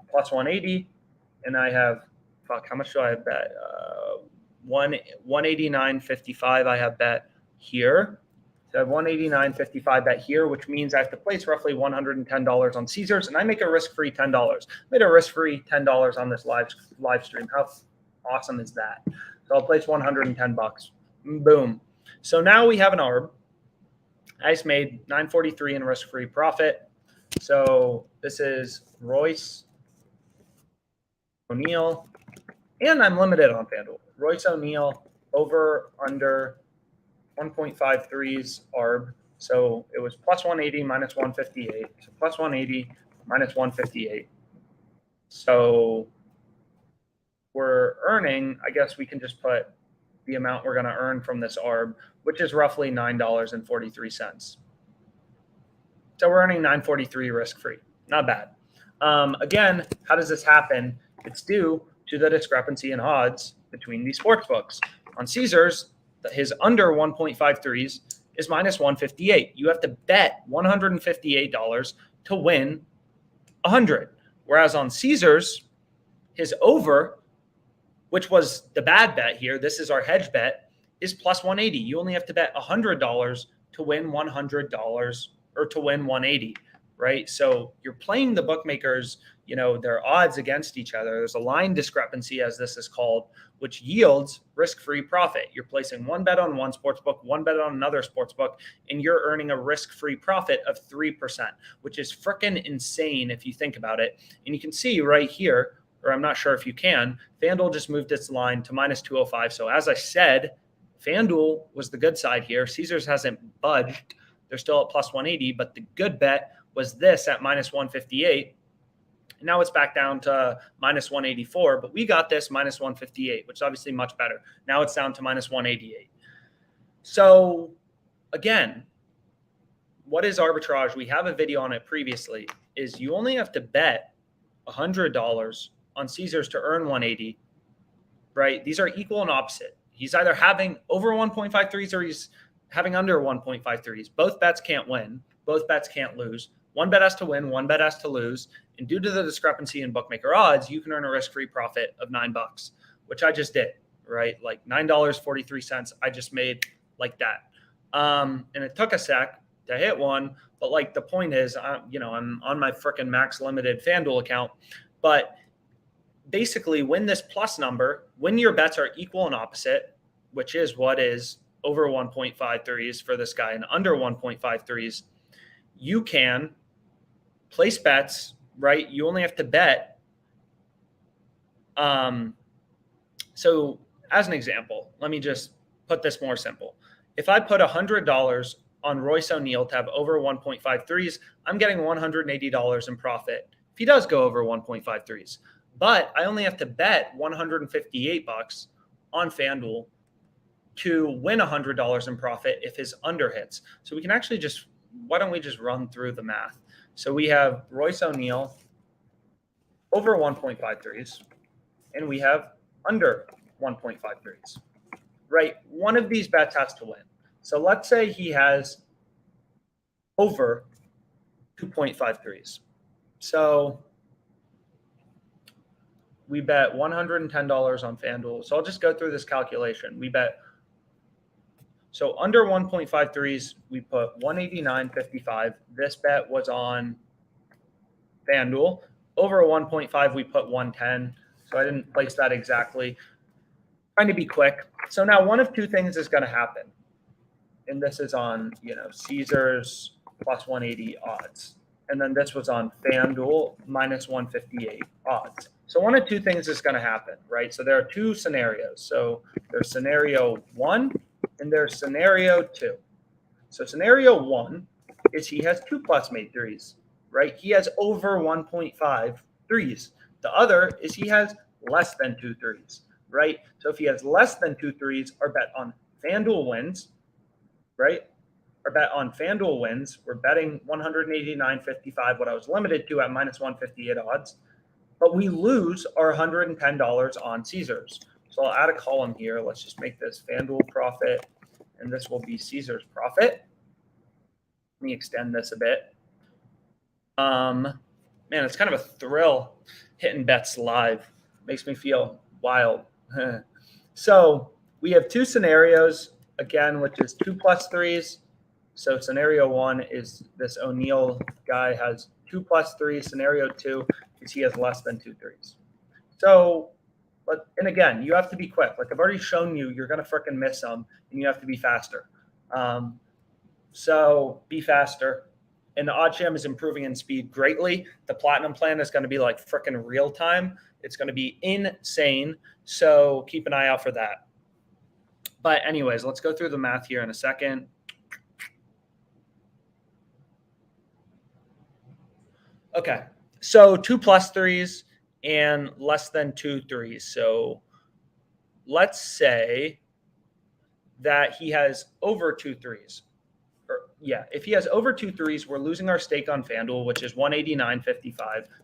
[SPEAKER 1] plus 180. And I have, how much do I bet? 189.55 I have bet here. So I have 189.55 bet here, which means I have to place roughly $110 on Caesars, and I make a risk-free $10. I made a risk-free $10 on this live stream. How awesome is that? So I'll place $110. Boom. So now we have an ARB. I just made $943 in risk-free profit. So this is Royce O'Neal, and I'm limited on FanDuel. Royce O'Neal over under 1.5 threes ARB. So it was plus 180 minus 158. So plus 180 minus 158. So we're earning, I guess we can just put the amount we're going to earn from this ARB, which is roughly $9.43. So we're earning $9.43 risk-free. Not bad. Again, how does this happen? It's due to the discrepancy in odds between these sports books. On Caesars, his under 1.5 threes is minus 158. You have to bet $158 to win 100. Whereas on Caesars, his over, which was the bad bet here, this is our hedge bet, is plus 180. You only have to bet $100 to win $100 or to win 180, right? So you're playing the bookmakers, their odds against each other. There's a line discrepancy, as this is called, which yields risk-free profit. You're placing one bet on one sportsbook, one bet on another sportsbook, and you're earning a risk-free profit of 3%, which is freaking insane if you think about it. And you can see right here, or I'm not sure if you can, FanDuel just moved its line to minus 205. So as I said, FanDuel was the good side here. Caesars hasn't budged. They're still at plus 180, but the good bet was this at minus 158. And now it's back down to minus 184, but we got this minus 158, which is obviously much better. Now it's down to minus 188. So again, what is arbitrage? We have a video on it previously, is you only have to bet $100 on Caesars to earn 180, right? These are equal and opposite. He's either having over 1.53s or he's having under 1.53s. Both bets can't win. Both bets can't lose. One bet has to win, one bet has to lose. And due to the discrepancy in bookmaker odds, you can earn a risk-free profit of $9, which I just did, right? Like $9.43 I just made like that. And it took a sec to hit one, but like the point is, I'm on my freaking max limited FanDuel account, but basically win this plus number when your bets are equal and opposite, which is what is over 1.53s for this guy and under 1.53s, you can place bets, right? You only have to bet. So as an example, let me just put this more simple. If I put $100 on Royce O'Neal to have over 1.53s, I'm getting $180 in profit if he does go over 1.53s. But I only have to bet $158 on FanDuel to win $100 in profit if his under hits. So we can actually why don't we just run through the math? So we have Royce O'Neal over 1.53s, and we have under 1.53s, right? One of these bets has to win. So let's say he has over 2.53s. So we bet $110 on FanDuel. So I'll just go through this calculation. So under 1.53s, we put 189.55. This bet was on FanDuel. Over 1.5, we put 110. So I didn't place that exactly. Trying to be quick. So now one of two things is going to happen. And this is on, Caesars plus 180 odds. And then this was on FanDuel minus 158 odds. So one of two things is going to happen, right? So there are two scenarios. So there's scenario one and there's scenario two. So scenario one is he has 2 plus made threes, right? He has over 1.5 threes. The other is he has less than 2 threes, right? So if he has less than 2 threes, our bet on FanDuel wins, right? Our bet on FanDuel wins. We're betting 189.55, what I was limited to at minus 158 odds. But we lose our $110 on Caesars. So I'll add a column here. Let's just make this FanDuel profit, and this will be Caesars profit. Let me extend this a bit. Man, it's kind of a thrill hitting bets live. Makes me feel wild. So we have two scenarios, again, which is 2 plus 3s. So scenario one is this O'Neal guy has 2 plus 3. Scenario two is he has less than 2 threes. So, and again, you have to be quick. Like I've already shown you, you're going to freaking miss some, and you have to be faster. So be faster. And the OddsJam is improving in speed greatly. The Platinum plan is going to be like freaking real time. It's going to be insane. So keep an eye out for that. But anyways, let's go through the math here in a second. Okay, so 2 plus 3s and less than 2 3s. So let's say that he has over 2 3s. If he has over 2 3s, we're losing our stake on FanDuel, which is 189.55.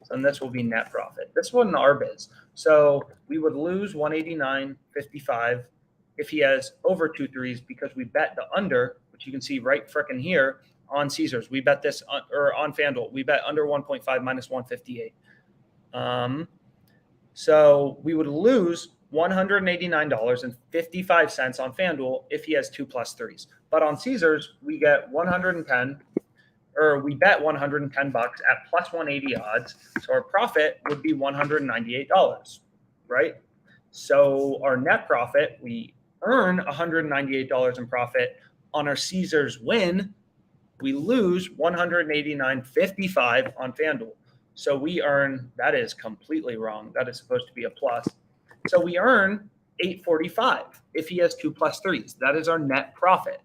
[SPEAKER 1] So then this will be net profit. This wasn't Arbiz. So we would lose 189.55 if he has over 2 3s because we bet the under, which which you can see right frickin' here on Caesars. We bet this or on FanDuel. We bet under 1.5 minus 158. So we would lose $189.55 on FanDuel if he has 2 plus 3s. But on Caesars, we get 110, or we bet $110 at plus 180 odds. So our profit would be $198, right? So our net profit, we earn $198 in profit. On our Caesars win, we lose $189.55 on FanDuel. So we earn, that is completely wrong. That is supposed to be a plus. So we earn $845 if he has 2 plus 3s. That is our net profit,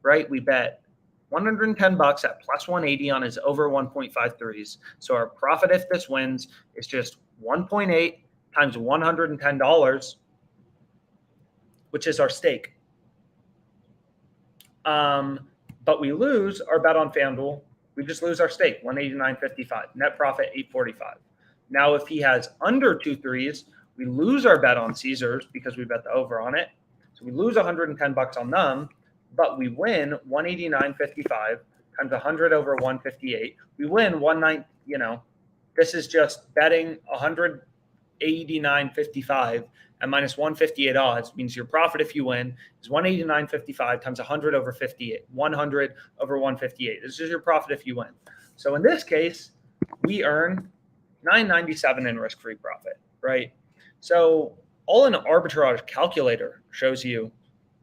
[SPEAKER 1] right? We bet $110 at plus 180 on his over 1.53s. So our profit if this wins is just 1.8 times $110, which is our stake. But we lose our bet on FanDuel. We just lose our stake, $189.55. Net profit, $845. Now, if he has under 2 3s, we lose our bet on Caesars because we bet the over on it. So we lose $110 on them, but we win $189.55 times 100 over 158. We win this is just betting $189.55 at minus 158 odds means your profit if you win is 189.55 times 100 over 58, 100 over 158. This is your profit if you win. So in this case, we earn $997 in risk-free profit, right? So all an arbitrage calculator shows you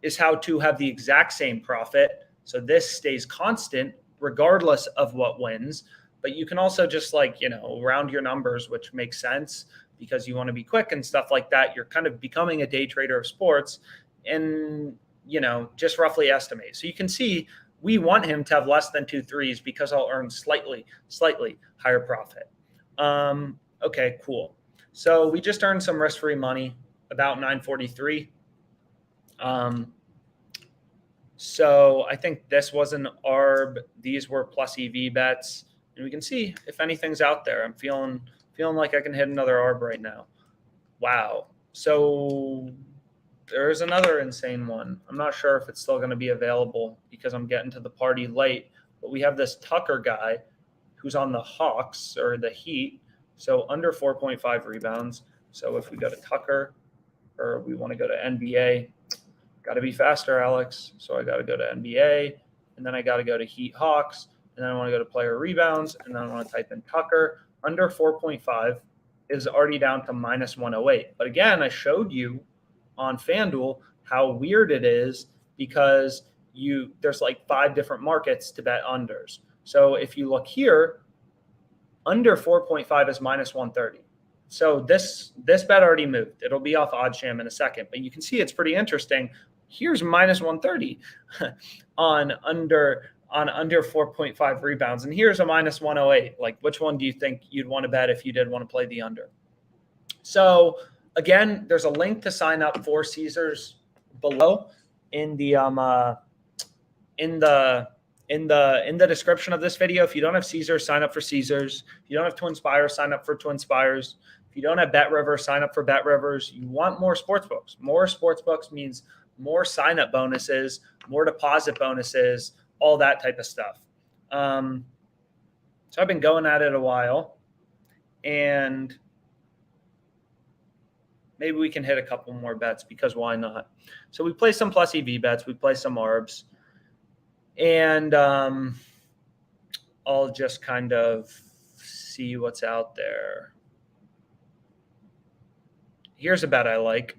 [SPEAKER 1] is how to have the exact same profit. So this stays constant regardless of what wins, but you can also just round your numbers, which makes sense because you want to be quick and stuff like that. You're kind of becoming a day trader of sports and, just roughly estimate. So you can see we want him to have less than 2 3s because I'll earn slightly higher profit. Okay, cool. So we just earned some risk-free money, about $943. So I think this was an ARB. These were plus EV bets. And we can see if anything's out there. I'm feeling like I can hit another ARB right now. Wow. So there's another insane one. I'm not sure if it's still going to be available because I'm getting to the party late. But we have this Tucker guy who's on the Hawks or the Heat. So under 4.5 rebounds. So if we go to Tucker or we want to go to NBA, got to be faster, Alex. So I got to go to NBA, and then I got to go to Heat Hawks, and then I want to go to player rebounds, and then I want to type in Tucker. Under 4.5 is already down to minus 108. But again, I showed you on FanDuel how weird it is because there's 5 different markets to bet unders. So if you look here, under 4.5 is minus 130. So this bet already moved. It'll be off OddsJam in a second, but you can see it's pretty interesting. Here's minus 130 on under 4.5 rebounds, and here's a minus 108. Which one do you think you'd want to bet if you did want to play the under? So again, there's a link to sign up for Caesars below in the description of this video. If you don't have Caesars, sign up for Caesars. If you don't have TwinSpires, sign up for TwinSpires. If you don't have BetRivers, sign up for BetRivers. You want more sportsbooks. More sportsbooks means more sign-up bonuses, more deposit bonuses, all that type of stuff. So I've been going at it a while, and maybe we can hit a couple more bets because why not? So we play some plus EV bets. We play some ARBs. And I'll just kind of see what's out there. Here's a bet I like.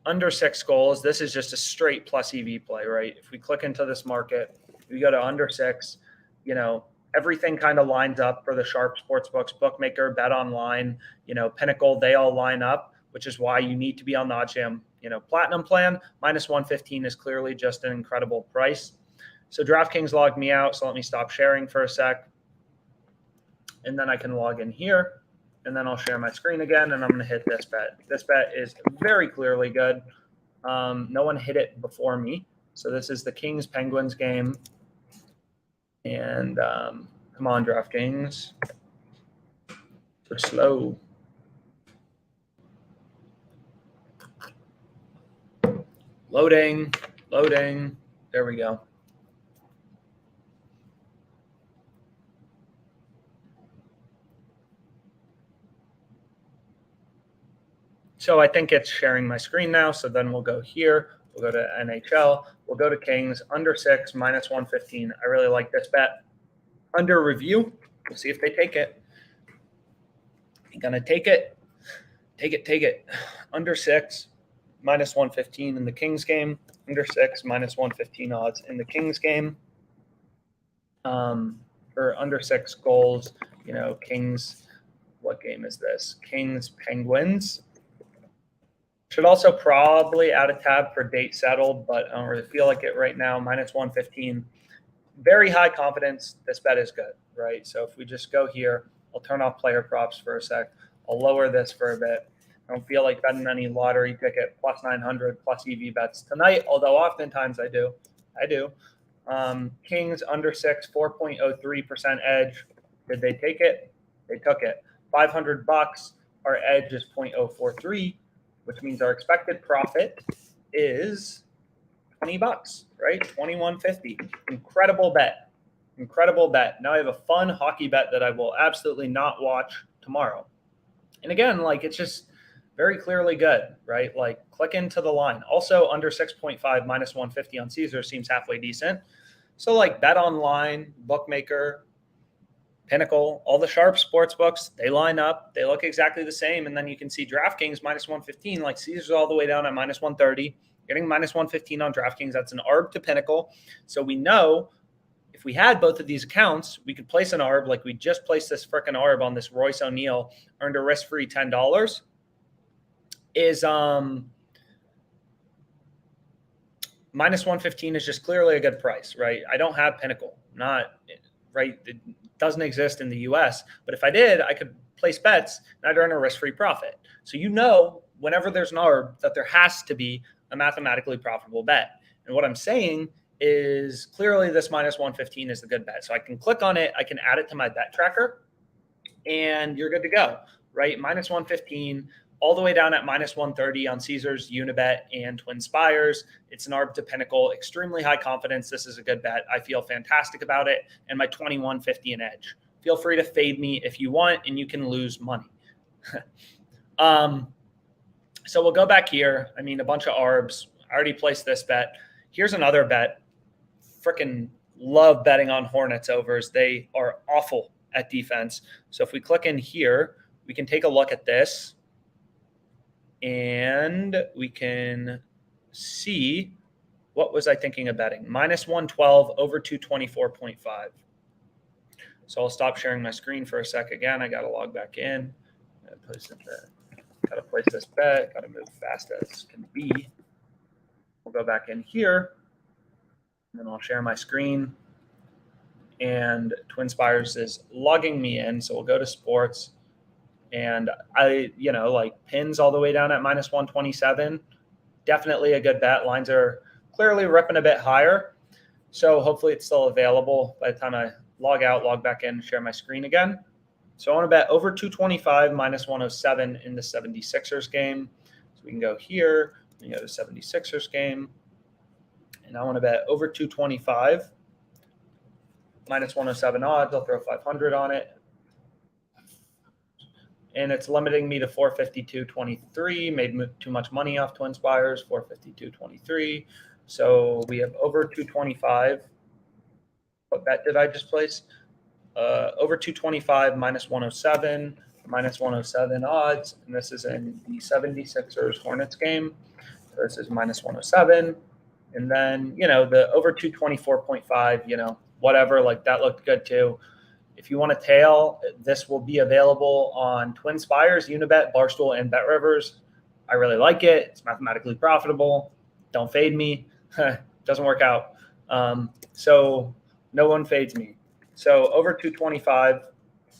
[SPEAKER 1] Under 6 goals. This is just a straight plus EV play, right? If we click into this market, we go to under 6, everything kind of lines up for the Sharp Sportsbooks, Bookmaker, Bet Online, Pinnacle, they all line up, which is why you need to be on the OddsJam, Platinum plan. Minus 115 is clearly just an incredible price. So DraftKings logged me out, so let me stop sharing for a sec. And then I can log in here, and then I'll share my screen again, and I'm going to hit this bet. This bet is very clearly good. No one hit it before me. So this is the Kings-Penguins game. And come on, DraftKings. We're slow. Loading. There we go. So I think it's sharing my screen now. So then we'll go here. We'll go to NHL. We'll go to Kings, under 6, minus 115. I really like this bet. Under review. We'll see if they take it. You're going to take it. Take it. Under 6, minus 115 in the Kings game. Under 6, minus 115 odds in the Kings game. For under 6 goals, Kings, what game is this? Kings, Penguins. Should also probably add a tab for date settled, but I don't really feel like it right now. Minus 115. Very high confidence. This bet is good, right? So if we just go here, I'll turn off player props for a sec. I'll lower this for a bit. I don't feel like betting any lottery ticket plus 900 plus EV bets tonight, although oftentimes I do. Kings under 6, 4.03% edge. Did they take it? They took it. $500. Our edge is 0.043, which means our expected profit is $20, right? $21.50. Incredible bet. Now I have a fun hockey bet that I will absolutely not watch tomorrow. And again, it's just very clearly good, right? Click into the line. Also, under 6.5 minus 150 on Caesar seems halfway decent. So Bet Online, Bookmaker, Pinnacle, all the sharp sports books, they line up. They look exactly the same. And then you can see DraftKings minus 115, Caesar's all the way down at minus 130. Getting minus 115 on DraftKings, that's an ARB to Pinnacle. So we know if we had both of these accounts, we could place an ARB we just placed this frickin' ARB on this Royce O'Neal, earned a risk-free $10. Is minus 115 is just clearly a good price, right? I don't have Pinnacle, right? It doesn't exist in the US, but if I did, I could place bets and I'd earn a risk-free profit. So whenever there's an ARB, that there has to be a mathematically profitable bet. And what I'm saying is clearly this minus 115 is the good bet. So I can click on it, I can add it to my bet tracker, and you're good to go, right? Minus 115, all the way down at minus 130 on Caesars, Unibet, and Twin Spires. It's an ARB to Pinnacle, extremely high confidence. This is a good bet. I feel fantastic about it, and my 21.50 an edge. Feel free to fade me if you want, and you can lose money. So we'll go back here. A bunch of ARBs. I already placed this bet. Here's another bet. Freaking love betting on Hornets overs. They are awful at defense. So if we click in here, we can take a look at this. And we can see, what was I thinking of betting? Minus 112 over 224.5. So I'll stop sharing my screen for a sec again. I got to log back in. Got to place this bet. Got to move fast as can be. We'll go back in here. And then I'll share my screen. And Twin Spires is logging me in. So we'll go to sports. And I, pins all the way down at minus 127. Definitely a good bet. Lines are clearly ripping a bit higher. So hopefully it's still available by the time I log out, log back in, share my screen again. So I want to bet over 225 minus 107 in the 76ers game. So we can go here, we can go to 76ers game. And I want to bet over 225 minus 107 odds. I'll throw 500 on it. And it's limiting me to 452.23. Made too much money off Twin Spires, 452.23. So we have over 225. What bet did I just place? Over 225 minus 107, minus 107 odds. And this is in the 76ers Hornets game. So this is minus 107. And then, the over 224.5, whatever, that looked good too. If you want to tail, this will be available on Twin Spires, Unibet, Barstool, and BetRivers. I really like it. It's mathematically profitable. Don't fade me. Doesn't work out. So no one fades me. So over 225,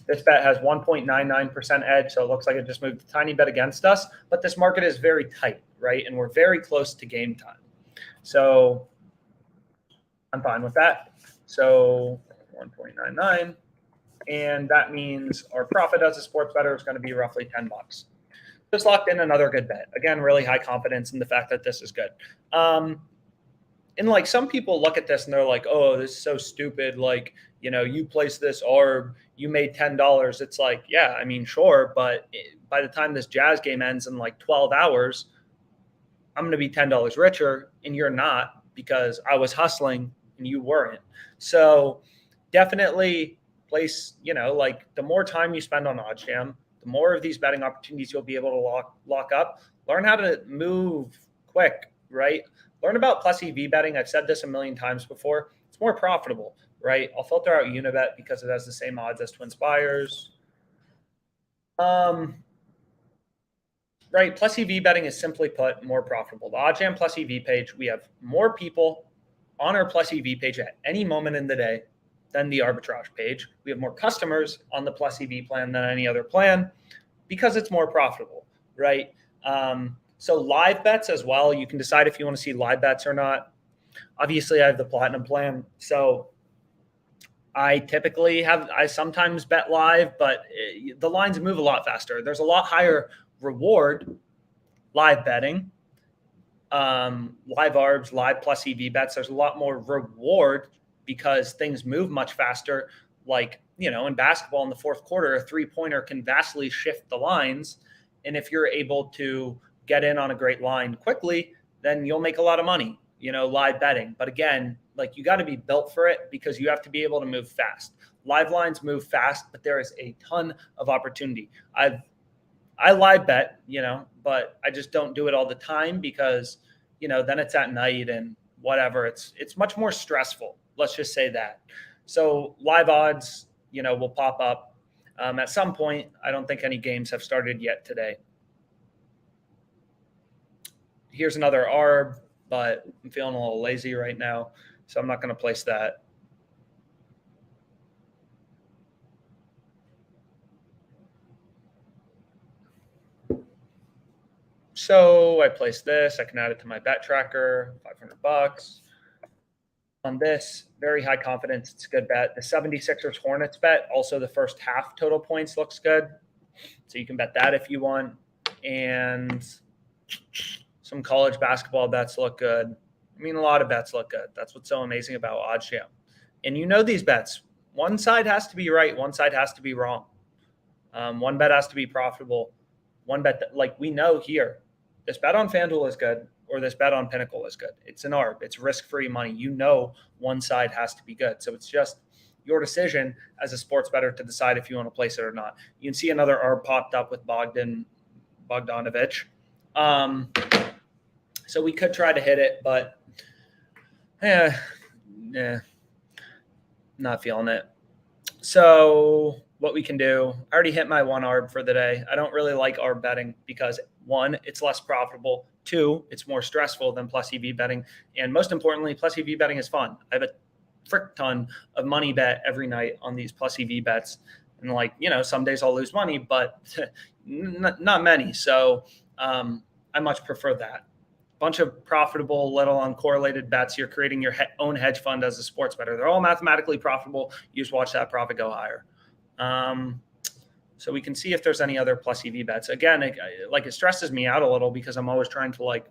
[SPEAKER 1] this bet has 1.99% edge. So it looks like it just moved a tiny bit against us. But this market is very tight, right? And we're very close to game time. So I'm fine with that. So 1.99. And that means our profit as a sports bettor is going to be roughly $10. Just locked in another good bet. Again, really high confidence in the fact that this is good. And like some people look at this and they're like, oh, this is so stupid. Like, you place this arb, you made $10. It's like, yeah, I mean, sure. But by the time this Jazz game ends in like 12 hours, I'm going to be $10 richer and you're not, because I was hustling and you weren't. So definitely place, like the more time you spend on OddsJam, the more of these betting opportunities you'll be able to lock up. Learn how to move quick, right? Learn about plus EV betting. I've said this a million times before. It's more profitable, right? I'll filter out Unibet because it has the same odds as TwinSpires. Right, plus EV betting is simply put more profitable. The OddsJam plus EV page, we have more people on our plus EV page at any moment in the day than the arbitrage page. We have more customers on the plus EV plan than any other plan because it's more profitable, right? So live bets as well, you can decide if you want to see live bets or not. Obviously, I have the platinum plan, so I sometimes bet live, but the lines move a lot faster. There's a lot higher reward live betting, live arbs, live plus EV bets. There's a lot more reward because things move much faster. Like, in basketball in the fourth quarter, a 3-pointer can vastly shift the lines. And if you're able to get in on a great line quickly, then you'll make a lot of money, live betting. But again, like you got to be built for it because you have to be able to move fast. Live lines move fast, but there is a ton of opportunity. I live bet, but I just don't do it all the time because, then it's at night and whatever. It's much more stressful. Let's just say that. So live odds, will pop up at some point. I don't think any games have started yet today. Here's another ARB, but I'm feeling a little lazy right now, so I'm not going to place that. So I placed this. I can add it to my bet tracker, $500. On this, very high confidence. It's a good bet. The 76ers Hornets bet, also the first half total points looks good. So you can bet that if you want. And some college basketball bets look good. I mean, a lot of bets look good. That's what's so amazing about OddsJam. And these bets. One side has to be right. One side has to be wrong. One bet has to be profitable. One bet that, like we know here, this bet on FanDuel is good or this bet on Pinnacle is good. It's an ARB. It's risk-free money. One side has to be good. So it's just your decision as a sports bettor to decide if you want to place it or not. You can see another ARB popped up with Bogdanovich. So we could try to hit it, but not feeling it. So what we can do, I already hit my one ARB for the day. I don't really like ARB betting because 1, it's less profitable. 2, it's more stressful than plus EV betting. And most importantly, plus EV betting is fun. I have a frick ton of money bet every night on these plus EV bets. And some days I'll lose money, but not many. So I much prefer that. Bunch of profitable, little uncorrelated bets. You're creating your own hedge fund as a sports bettor. They're all mathematically profitable. You just watch that profit go higher. So we can see if there's any other plus EV bets. Again, it stresses me out a little because I'm always trying to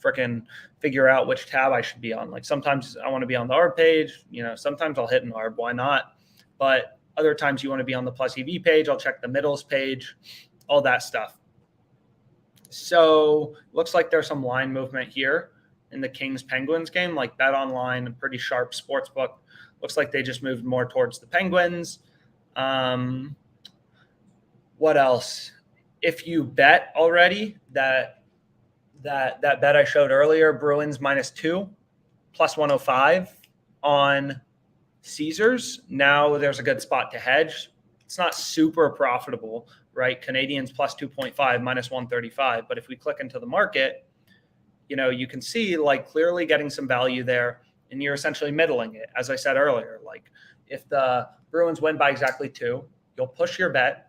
[SPEAKER 1] freaking figure out which tab I should be on. Like sometimes I want to be on the ARB page. Sometimes I'll hit an ARB. Why not? But other times you want to be on the plus EV page. I'll check the middles page, all that stuff. So looks like there's some line movement here in the Kings-Penguins game, like Bet Online, a pretty sharp sports book. Looks like they just moved more towards the Penguins. What else? If you bet already that bet I showed earlier, Bruins -2, +105 on Caesars, now there's a good spot to hedge. It's not super profitable, right? Canadians +2.5, -135. But if we click into the market, you can see clearly getting some value there, and you're essentially middling it. As I said earlier, if the Bruins win by exactly 2, you'll push your bet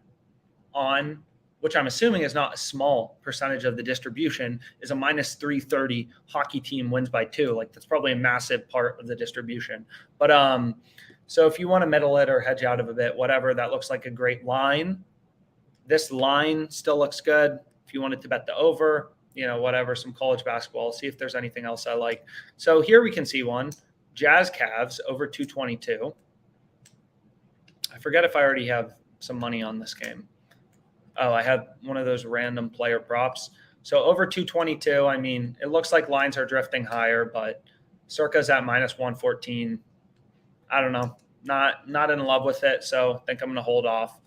[SPEAKER 1] on, which I'm assuming is not a small percentage of the distribution, is a -330 hockey team wins by 2. That's probably a massive part of the distribution. But so if you want to middle it or hedge out of a bit, whatever, that looks like a great line. This line still looks good. If you wanted to bet the over, whatever, some college basketball, see if there's anything else I like. So here we can see one, Jazz Cavs over 222. I forget if I already have some money on this game. Oh, I had one of those random player props. So over 222, I mean, it looks like lines are drifting higher, but Circa's at minus 114. I don't know. Not in love with it, so I think I'm going to hold off.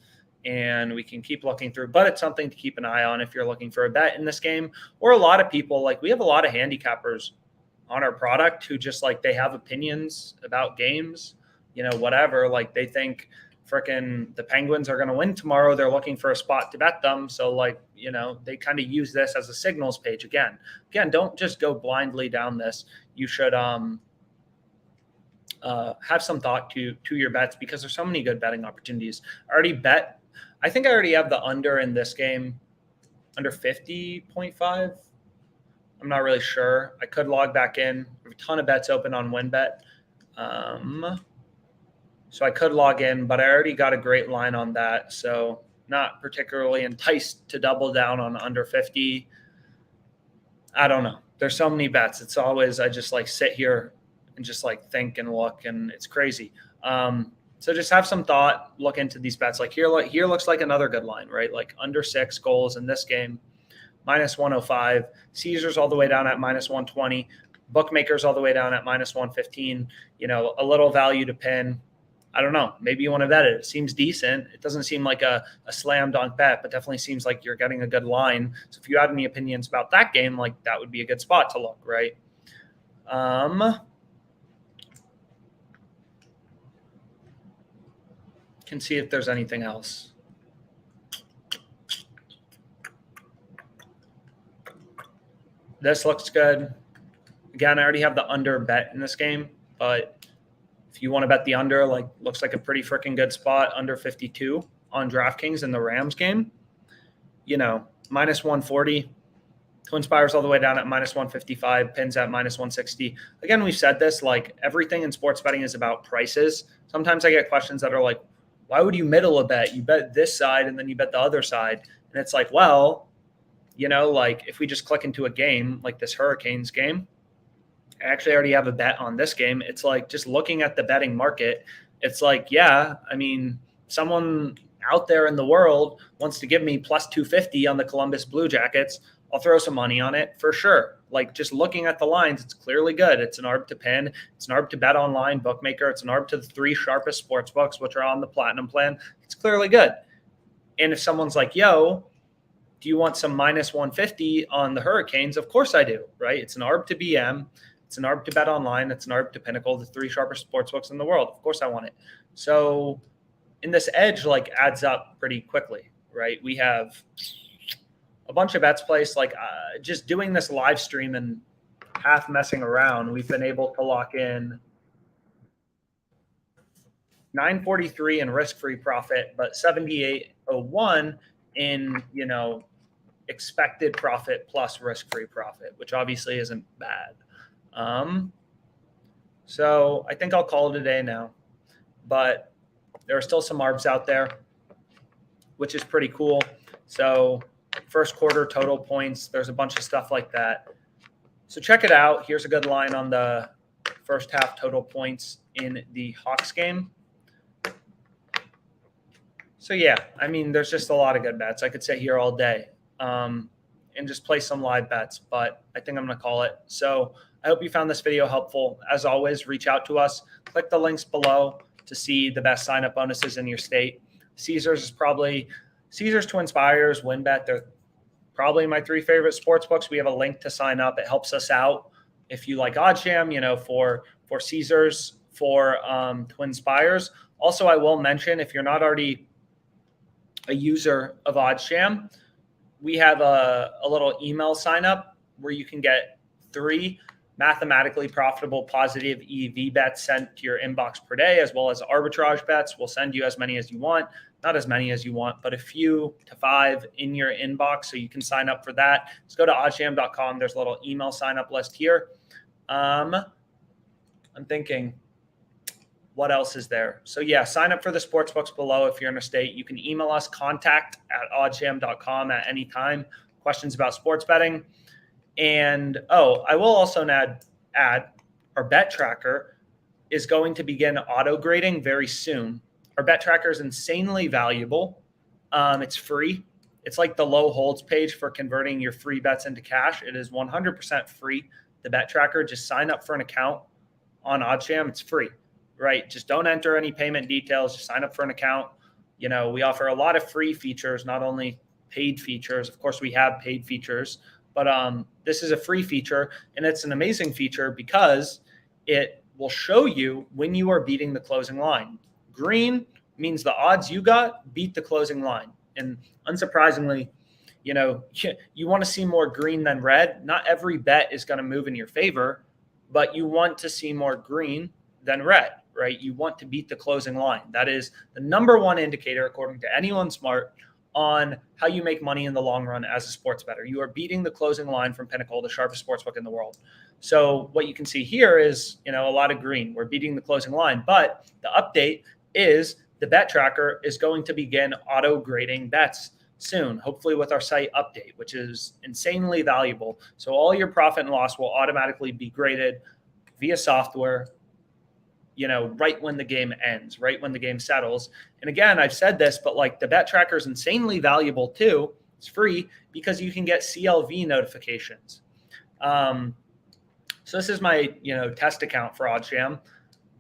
[SPEAKER 1] And we can keep looking through, but it's something to keep an eye on if you're looking for a bet in this game. Or a lot of people, like we have a lot of handicappers on our product who just like they have opinions about games, whatever. Like they think frickin' the Penguins are going to win tomorrow. They're looking for a spot to bet them. So like, they kind of use this as a signals page. Again, don't just go blindly down this. You should have some thought to your bets because there's so many good betting opportunities. I think I already have the under in this game, under 50.5. I'm not really sure. I could log back in. I have a ton of bets open on WinBet. So I could log in, but I already got a great line on that. So not particularly enticed to double down on under 50. I don't know. There's so many bets. It's always, I just like sit here and just like think and look, and it's crazy. So just have some thought, look into these bets. Like here looks like another good line, right? Like under 6 goals in this game, minus 105. Caesars all the way down at minus 120. Bookmakers all the way down at minus 115. A little value to pin. I don't know. Maybe you want to bet it. It seems decent. It doesn't seem like a slam dunk bet, but definitely seems like you're getting a good line. So if you had any opinions about that game, like that would be a good spot to look, right? Can see if there's anything else. This looks good. Again, I already have the under bet in this game, but if you want to bet the under, like looks like a pretty freaking good spot, under 52 on DraftKings in the Rams game. Minus 140. Twin Spires all the way down at minus 155, pins at minus 160. Again, we've said this, like everything in sports betting is about prices. Sometimes I get questions that are like, why would you middle a bet? You bet this side and then you bet the other side. And it's like, well, like if we just click into a game like this Hurricanes game, I actually already have a bet on this game. It's like just looking at the betting market. It's like, yeah, I mean, someone out there in the world wants to give me plus 250 on the Columbus Blue Jackets. I'll throw some money on it for sure. Like just looking at the lines, it's clearly good. It's an ARB to pin. It's an ARB to bet online bookmaker. It's an ARB to the 3 sharpest sports books, which are on the platinum plan. It's clearly good. And if someone's like, yo, do you want some minus 150 on the Hurricanes? Of course I do, right? It's an ARB to BM. It's an ARB to bet online. It's an ARB to Pinnacle, the 3 sharpest sports books in the world. Of course I want it. So in this edge, like adds up pretty quickly, right? We have a bunch of bets placed, like just doing this live stream and half messing around, we've been able to lock in 943 in risk-free profit, but 7801 in, expected profit plus risk-free profit, which obviously isn't bad. So I think I'll call it a day now, but there are still some ARBs out there, which is pretty cool. So first quarter total points, there's a bunch of stuff like that. So check it out. Here's a good line on the first half total points in the Hawks game. So yeah, I mean, there's just a lot of good bets. I could sit here all day and just play some live bets, but I think I'm going to call it. So I hope you found this video helpful. As always, reach out to us. Click the links below to see the best sign-up bonuses in your state. Caesars, Twin Spires, WinBet, they're probably my 3 favorite sports books. We have a link to sign up. It helps us out. If you like OddsJam, for Caesars, for Twin Spires. Also, I will mention, if you're not already a user of OddsJam, we have a little email sign up where you can get 3 mathematically profitable positive EV bets sent to your inbox per day, as well as arbitrage bets. We'll send you as many as you want, not as many as you want, but a few to 5 in your inbox. So you can sign up for that. Just go to oddsjam.com. There's a little email sign up list here. I'm thinking, what else is there? So yeah, sign up for the sports books below. If you're in a state, you can email us contact@oddsjam.com at any time. Questions about sports betting. And I will also add our bet tracker is going to begin auto grading very soon. Our bet tracker is insanely valuable. It's free. It's like the low holds page for converting your free bets into cash. It is 100% free. The bet tracker, just sign up for an account on OddsJam. It's free, right? Just don't enter any payment details. Just sign up for an account. We offer a lot of free features, not only paid features. Of course, we have paid features, but this is a free feature, and it's an amazing feature because it will show you when you are beating the closing line. Green means the odds you got beat the closing line. And unsurprisingly, you want to see more green than red. Not every bet is going to move in your favor, but you want to see more green than red, right? You want to beat the closing line. That is the number one indicator, according to anyone smart, on how you make money in the long run as a sports bettor. You are beating the closing line from Pinnacle, the sharpest sportsbook in the world. So what you can see here is, a lot of green. We're beating the closing line, but the update is the bet tracker is going to begin auto grading bets soon, hopefully with our site update, which is insanely valuable. So all your profit and loss will automatically be graded via software, right when the game ends, right when the game settles. And again, I've said this, but like the bet tracker is insanely valuable too. It's free because you can get CLV notifications. So this is my, test account for OddsJam,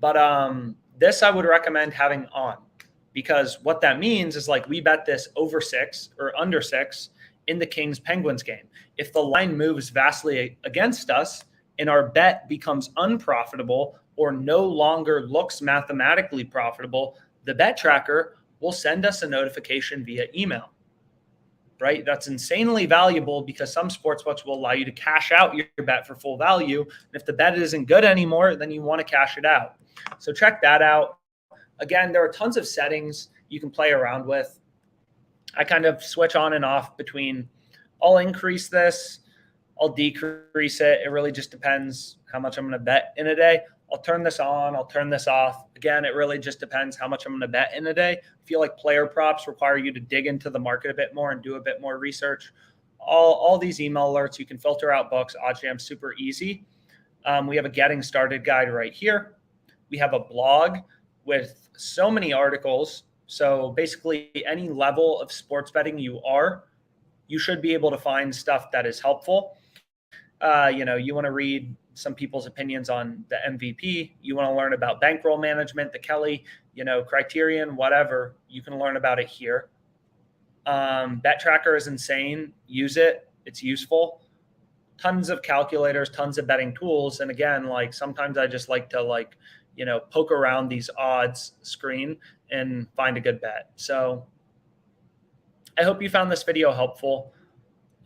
[SPEAKER 1] but this I would recommend having on, because what that means is like we bet this over 6 or under 6 in the Kings Penguins game. If the line moves vastly against us and our bet becomes unprofitable or no longer looks mathematically profitable, the bet tracker will send us a notification via email, right? That's insanely valuable because some sportsbooks will allow you to cash out your bet for full value. And if the bet isn't good anymore, then you want to cash it out. So check that out. Again, there are tons of settings you can play around with. I kind of switch on and off between, I'll increase this, I'll decrease it. It really just depends how much I'm going to bet in a day. I'll turn this on, I'll turn this off. Again, it really just depends how much I'm going to bet in a day. I feel like player props require you to dig into the market a bit more and do a bit more research. All these email alerts, you can filter out books. OddsJam, super easy. We have a getting started guide right here. We have a blog with so many articles. So basically any level of sports betting you should be able to find stuff that is helpful. You want to read some people's opinions on the MVP. You want to learn about bankroll management, the Kelly, criterion, whatever. You can learn about it here. Bet tracker is insane. Use it. It's useful. Tons of calculators, tons of betting tools. And again, like sometimes I just like to poke around these odds screen and find a good bet. So I hope you found this video helpful.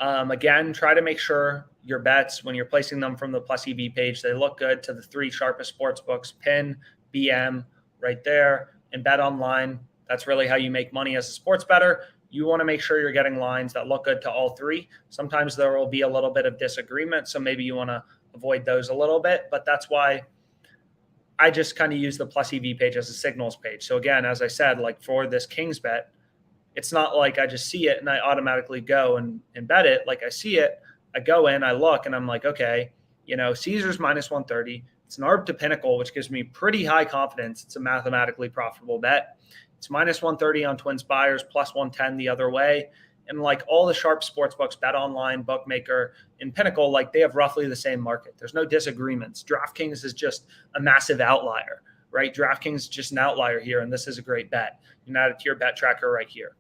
[SPEAKER 1] Again, try to make sure your bets, when you're placing them from the Plus EV page, they look good to the 3 sharpest sports books, PIN, BM right there, and Bet Online. That's really how you make money as a sports bettor. You want to make sure you're getting lines that look good to all 3. Sometimes there will be a little bit of disagreement, so maybe you want to avoid those a little bit, but that's why I just kind of use the Plus EV page as a signals page. So again, as I said, like for this Kings bet, it's not like I just see it and I automatically go and bet it. Like I see it, I go in, I look, and I'm like, okay, Caesars minus 130. It's an ARB to Pinnacle, which gives me pretty high confidence. It's a mathematically profitable bet. It's minus 130 on Twin Spires, plus 110 the other way. And like all the sharp sports books, Bet Online, Bookmaker, and Pinnacle, like they have roughly the same market. There's no disagreements. DraftKings is just a massive outlier, right? DraftKings is just an outlier here, and this is a great bet. You can add it to your bet tracker right here.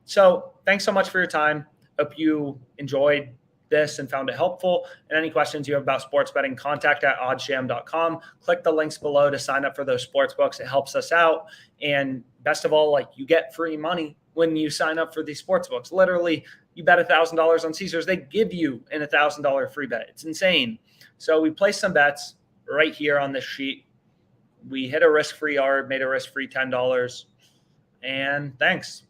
[SPEAKER 1] So thanks so much for your time. Hope you enjoyed this and found it helpful. And any questions you have about sports betting, contact@oddsjam.com. Click the links below to sign up for those sports books. It helps us out. And best of all, like you get free money when you sign up for these sports books. Literally, you bet $1,000 on Caesars, they give you an $1,000 free bet. It's insane. So we placed some bets right here on this sheet. We hit a risk-free ARB, made a risk-free $10. And thanks.